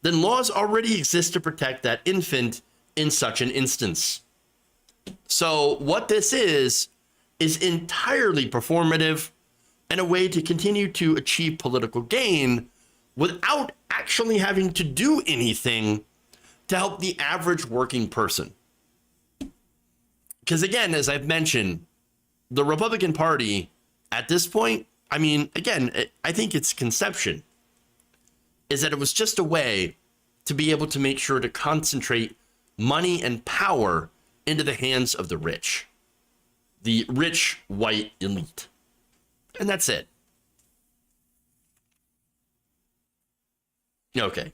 then laws already exist to protect that infant in such an instance. So what this is entirely performative and a way to continue to achieve political gain without actually having to do anything to help the average working person. Because, again, as I've mentioned, the Republican Party at this point, I mean, again, I think its conception is that it was just a way to be able to make sure to concentrate money and power into the hands of the rich white elite. And that's it. Okay.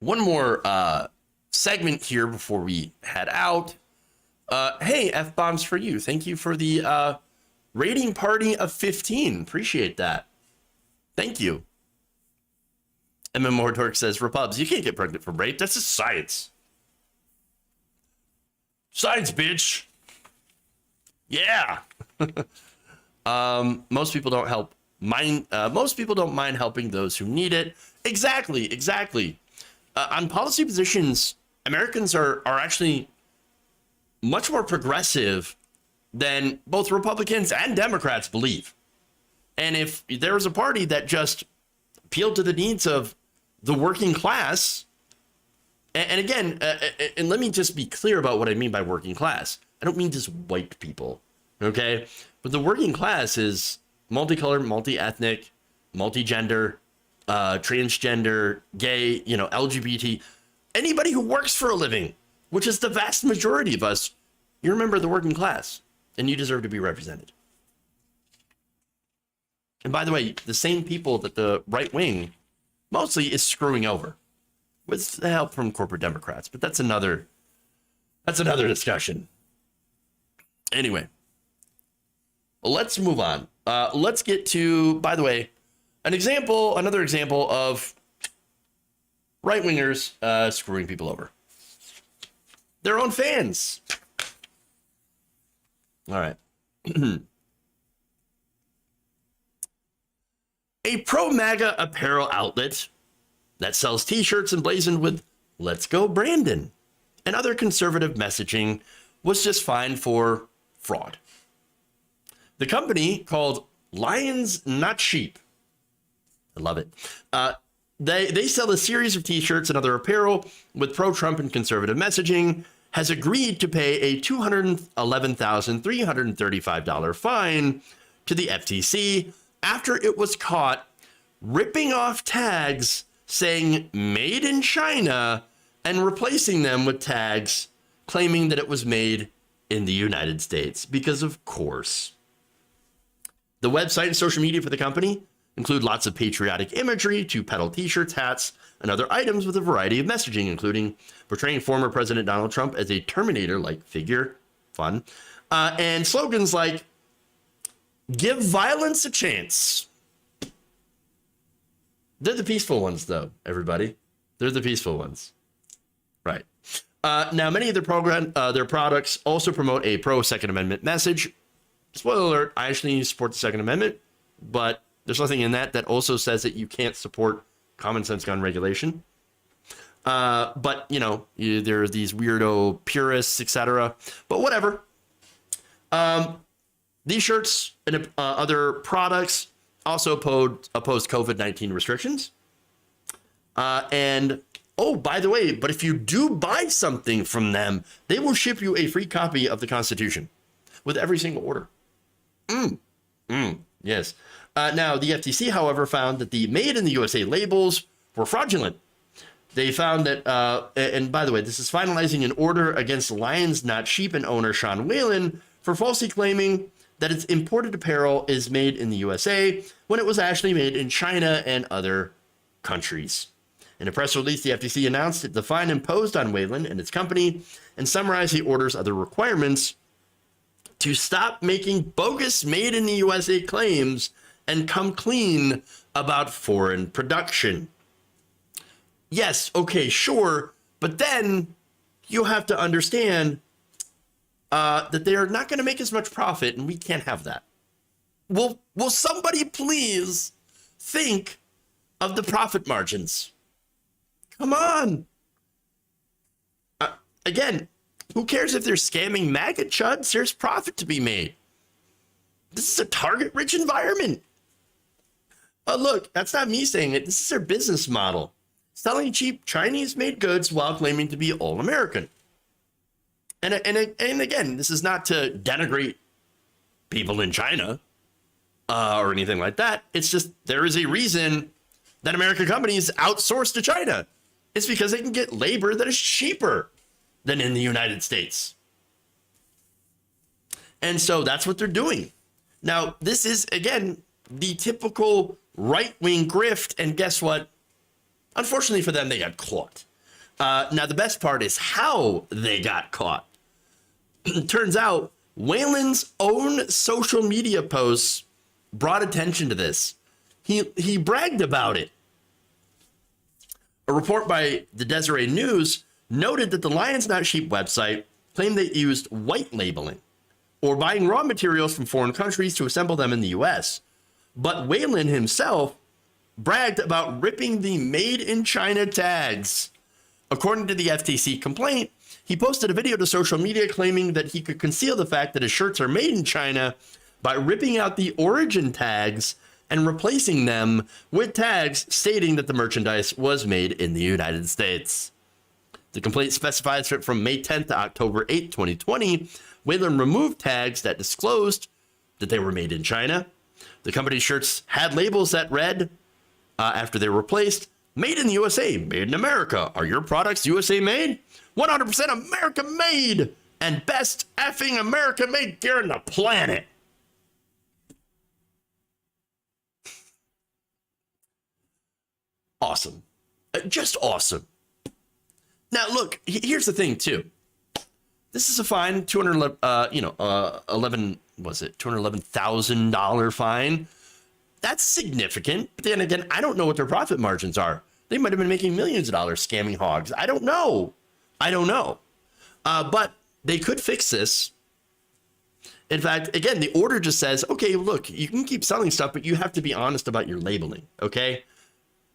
One more segment here before we head out. Hey, F-bombs for you. Thank you for the rating party of 15. Appreciate that. Thank you. MM Mordork says, Repubs, you can't get pregnant from rape. That's just science. Science, bitch. Yeah. Most people don't mind helping those who need it. Exactly. On policy positions, Americans are actually much more progressive than both Republicans and Democrats believe. And if there was a party that just appealed to the needs of the working class, and again, and let me just be clear about what I mean by working class. I don't mean just white people, okay? But the working class is multicolored, multi-ethnic, multi-gender, transgender, gay, LGBT, anybody who works for a living, which is the vast majority of us. You're a member of the working class, and you deserve to be represented. And by the way, the same people that the right wing mostly is screwing over, with the help from corporate Democrats, but that's another discussion. Anyway, let's move on. Let's get to, by the way, another example of right-wingers screwing people over. Their own fans. All right. A pro-MAGA apparel outlet that sells t-shirts emblazoned with "Let's Go Brandon" and other conservative messaging was just fined for fraud. The company, called Lions Not Sheep, I love it. They sell a series of t-shirts and other apparel with pro-Trump and conservative messaging, has agreed to pay a $211,335 fine to the FTC after it was caught ripping off tags saying "Made in China" and replacing them with tags claiming that it was made in the United States, because of course. The website and social media for the company include lots of patriotic imagery to peddle t-shirts, hats, and other items with a variety of messaging, including portraying former President Donald Trump as a Terminator-like figure, fun, and slogans like "Give violence a chance." They're the peaceful ones, though, everybody. They're the peaceful ones. Right. Now, many of their products also promote a pro-Second Amendment message. Spoiler alert, I actually support the Second Amendment, but there's nothing in that also says that you can't support common sense gun regulation. But, there are these weirdo purists, etc. But whatever. These shirts and other products also oppose COVID-19 restrictions And oh, by the way, but if you do buy something from them, they will ship you a free copy of the Constitution with every single order. Yes. Now, the FTC, however, found that the Made in the USA labels were fraudulent. They found that, and by the way, this is finalizing an order against Lions Not Sheep and owner Sean Whalen for falsely claiming that its imported apparel is made in the USA when it was actually made in China and other countries. In a press release, the FTC announced that the fine imposed on Whalen and its company and summarized the order's other requirements to stop making bogus made in the USA claims and come clean about foreign production. Yes, okay, sure, but then you have to understand that they are not going to make as much profit, and we can't have that. Will somebody please think of the profit margins? Come on. Again, who cares if they're scamming MAGA chuds? There's profit to be made. This is a target-rich environment. But look, that's not me saying it. This is their business model. Selling cheap Chinese-made goods while claiming to be all-American. And again, this is not to denigrate people in China or anything like that. It's just there is a reason that American companies outsource to China. It's because they can get labor that is cheaper than in the United States. And so that's what they're doing. Now, this is, again, the typical right-wing grift. And guess what? Unfortunately for them, they got caught. Now, the best part is how they got caught. It turns out Whalen's own social media posts brought attention to this. He bragged about it. A report by the Deseret News noted that the Lions Not Sheep website claimed they used white labeling or buying raw materials from foreign countries to assemble them in the U.S. But Whalen himself bragged about ripping the Made in China tags. According to the FTC complaint, he posted a video to social media claiming that he could conceal the fact that his shirts are made in China by ripping out the origin tags and replacing them with tags stating that the merchandise was made in the United States. The complaint specifies that from May 10th to October 8th, 2020, Whalen removed tags that disclosed that they were made in China. The company's shirts had labels that read, after they were replaced, "Made in the USA, made in America. Are your products USA made? 100% America made, and best effing America made gear on the planet." Awesome. Just awesome. Now, look, here's the thing, too. This is a fine, $211,000 fine. That's significant. But then again, I don't know what their profit margins are. They might have been making millions of dollars scamming hogs. I don't know. But they could fix this. In fact, again, the order just says, okay, look, you can keep selling stuff, but you have to be honest about your labeling, okay?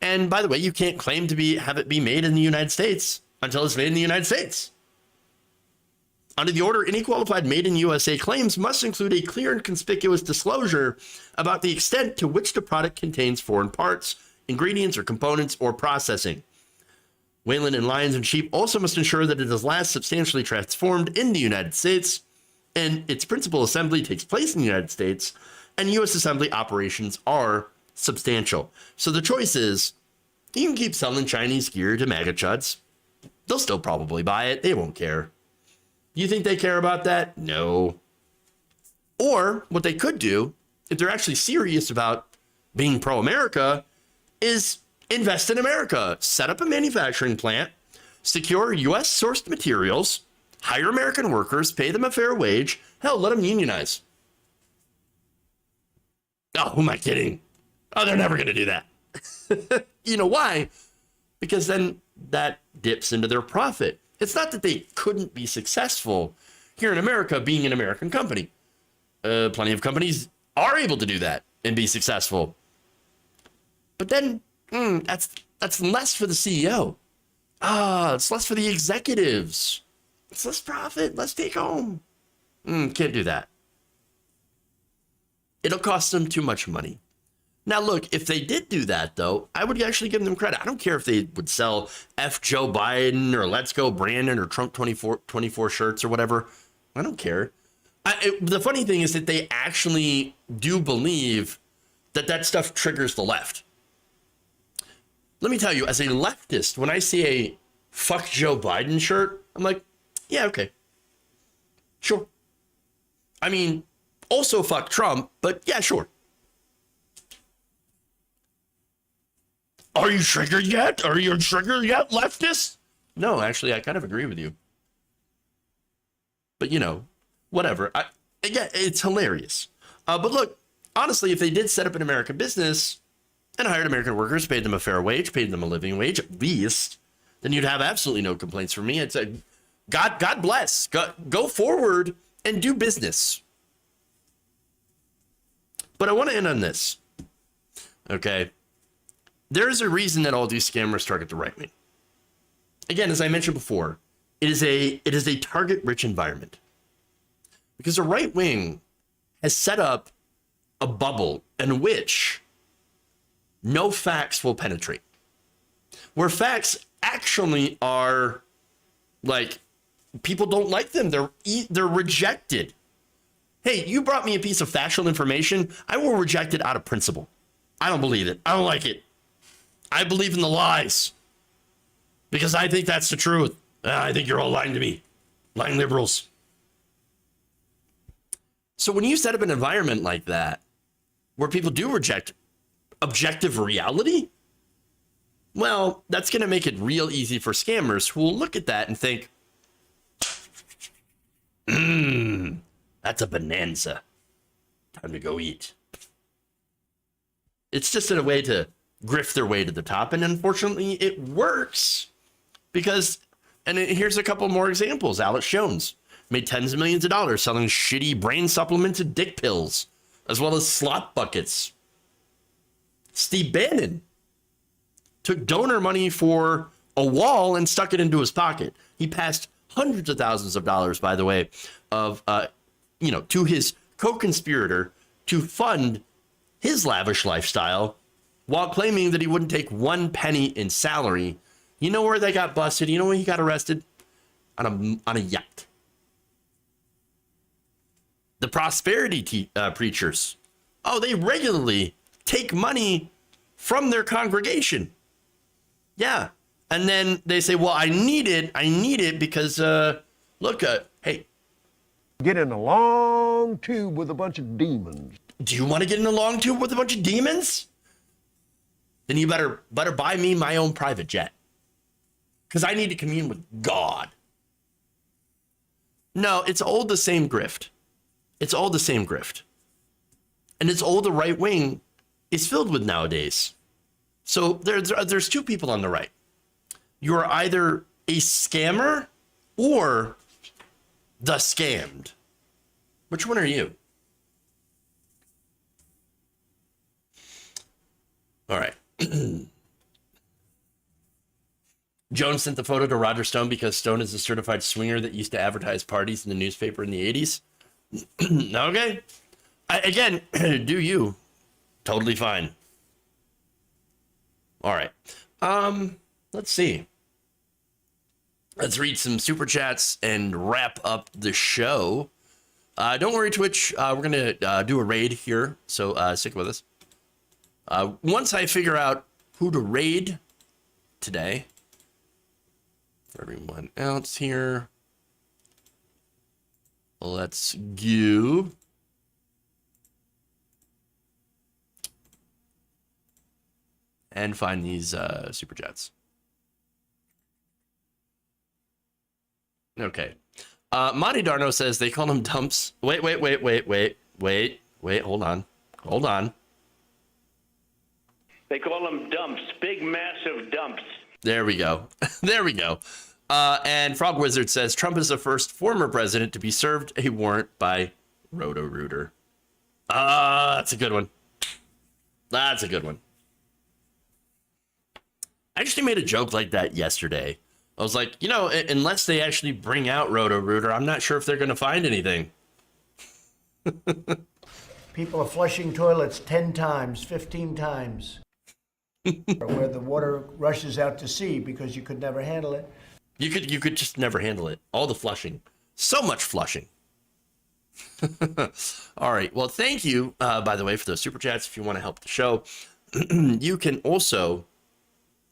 And by the way, you can't claim to have it be made in the United States until it's made in the United States. Under the order, any qualified Made in USA claims must include a clear and conspicuous disclosure about the extent to which the product contains foreign parts, ingredients, or components, or processing. Whalen and Lions and Sheep also must ensure that it is last substantially transformed in the United States, and its principal assembly takes place in the United States, and U.S. assembly operations are substantial. So the choice is, you can keep selling Chinese gear to MAGA chuds. They'll still probably buy it. They won't care. You think they care about that? No. Or what they could do, if they're actually serious about being pro-America, is invest in America. Set up a manufacturing plant, secure U.S. sourced materials, hire American workers, pay them a fair wage. Hell, let them unionize. Oh, who am I kidding? Oh, they're never going to do that. You know why? Because then that dips into their profit. It's not that they couldn't be successful here in America being an American company. Plenty of companies are able to do that and be successful. But then that's less for the CEO. It's less for the executives. It's less profit, less take home. Can't do that. It'll cost them too much money. Now, look, if they did do that, though, I would actually give them credit. I don't care if they would sell F Joe Biden or Let's Go Brandon or Trump 24 shirts or whatever. I don't care. The funny thing is that they actually do believe that that stuff triggers the left. Let me tell you, as a leftist, when I see a fuck Joe Biden shirt, I'm like, yeah, okay. Sure. I mean, also fuck Trump, but yeah, sure. Are you triggered yet? Are you triggered yet, leftist? No, actually, I kind of agree with you. But, you know, whatever. Yeah, it's hilarious. But look, honestly, if they did set up an American business and hired American workers, paid them a fair wage, paid them a living wage, at least, then you'd have absolutely no complaints from me. It's a God bless. Go forward and do business. But I want to end on this. Okay. There is a reason that all these scammers target the right wing. Again, as I mentioned before, it is a target-rich environment. Because the right wing has set up a bubble in which no facts will penetrate. Where facts actually are like, people don't like them. They're rejected. Hey, you brought me a piece of factual information. I will reject it out of principle. I don't believe it. I don't like it. I believe in the lies because I think that's the truth. I think you're all lying to me. Lying liberals. So when you set up an environment like that where people do reject objective reality, well, that's going to make it real easy for scammers who will look at that and think, that's a bonanza. Time to go eat. It's just a way to grift their way to the top. And unfortunately, it works because, and here's a couple more examples. Alex Jones made tens of millions of dollars selling shitty brain supplemented dick pills, as well as slot buckets. Steve Bannon took donor money for a wall and stuck it into his pocket. He passed hundreds of thousands of dollars, by the way, of, to his co-conspirator to fund his lavish lifestyle while claiming that he wouldn't take 1 penny in salary. You know where they got busted? You know where he got arrested? On a yacht. The prosperity preachers. Oh, they regularly take money from their congregation. Yeah. And then they say, well, I need it because, look, hey. Get in a long tube with a bunch of demons. Do you want to get in a long tube with a bunch of demons? Then you better buy me my own private jet. Because I need to commune with God. No, it's all the same grift. It's all the same grift. And it's all the right wing is filled with nowadays. So there's two people on the right. You're either a scammer or the scammed. Which one are you? All right. Jones sent the photo to Roger Stone because Stone is a certified swinger that used to advertise parties in the newspaper in the 80s. Okay. Again, do you. Totally fine. All right. Let's see. Let's read some super chats and wrap up the show. Don't worry, Twitch. We're going to do a raid here, so stick with us. Once I figure out who to raid today, for everyone else here, let's go. And find these super chats. Okay. Monty Darno says they call them dumps. Wait. Hold on. They call them dumps. Big, massive dumps. There we go. And Frog Wizard says Trump is the first former president to be served a warrant by Roto-Rooter. That's a good one. I actually made a joke like that yesterday. I was like, unless they actually bring out Roto-Rooter, I'm not sure if they're going to find anything. People are flushing toilets 10 times, 15 times, where the water rushes out to sea because you could never handle it. You could just never handle it. All the flushing. So much flushing. All right. Well, thank you, by the way, for those super chats. If you want to help the show, you can also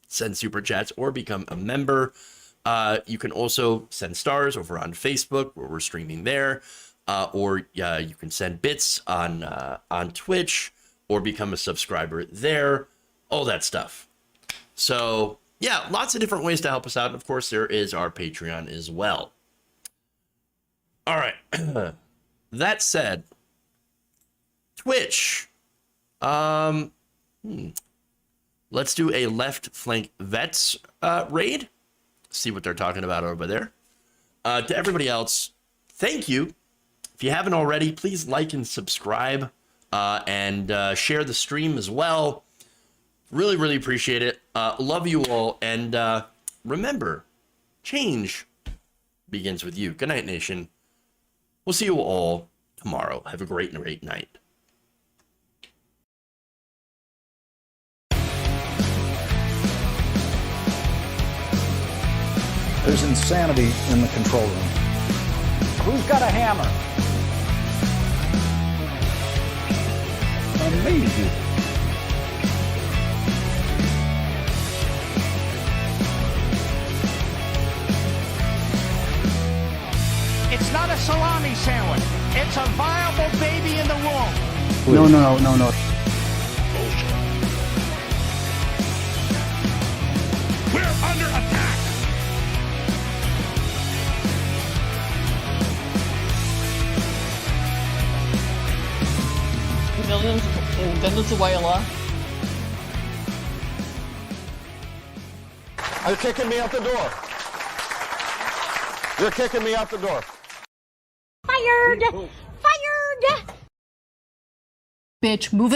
send super chats or become a member. You can also send stars over on Facebook, where we're streaming there, or you can send bits on Twitch, or become a subscriber there. All that stuff. So yeah, lots of different ways to help us out. And of course, there is our Patreon as well. All right. That said, Twitch. Let's do a left flank vets raid. See what they're talking about over there. To everybody else, thank you. If you haven't already, please like and subscribe and share the stream as well. Really, really appreciate it. Love you all. And remember, change begins with you. Good night, nation. We'll see you all tomorrow. Have a great night. There's insanity in the control room. Who's got a hammer? Amazing. It's not a salami sandwich. It's a viable baby in the womb. No, no, no, no. We're under attack. Millions in Venezuela. You're kicking me out the door. You're kicking me out the door. Fired! Fired! Bitch, move it.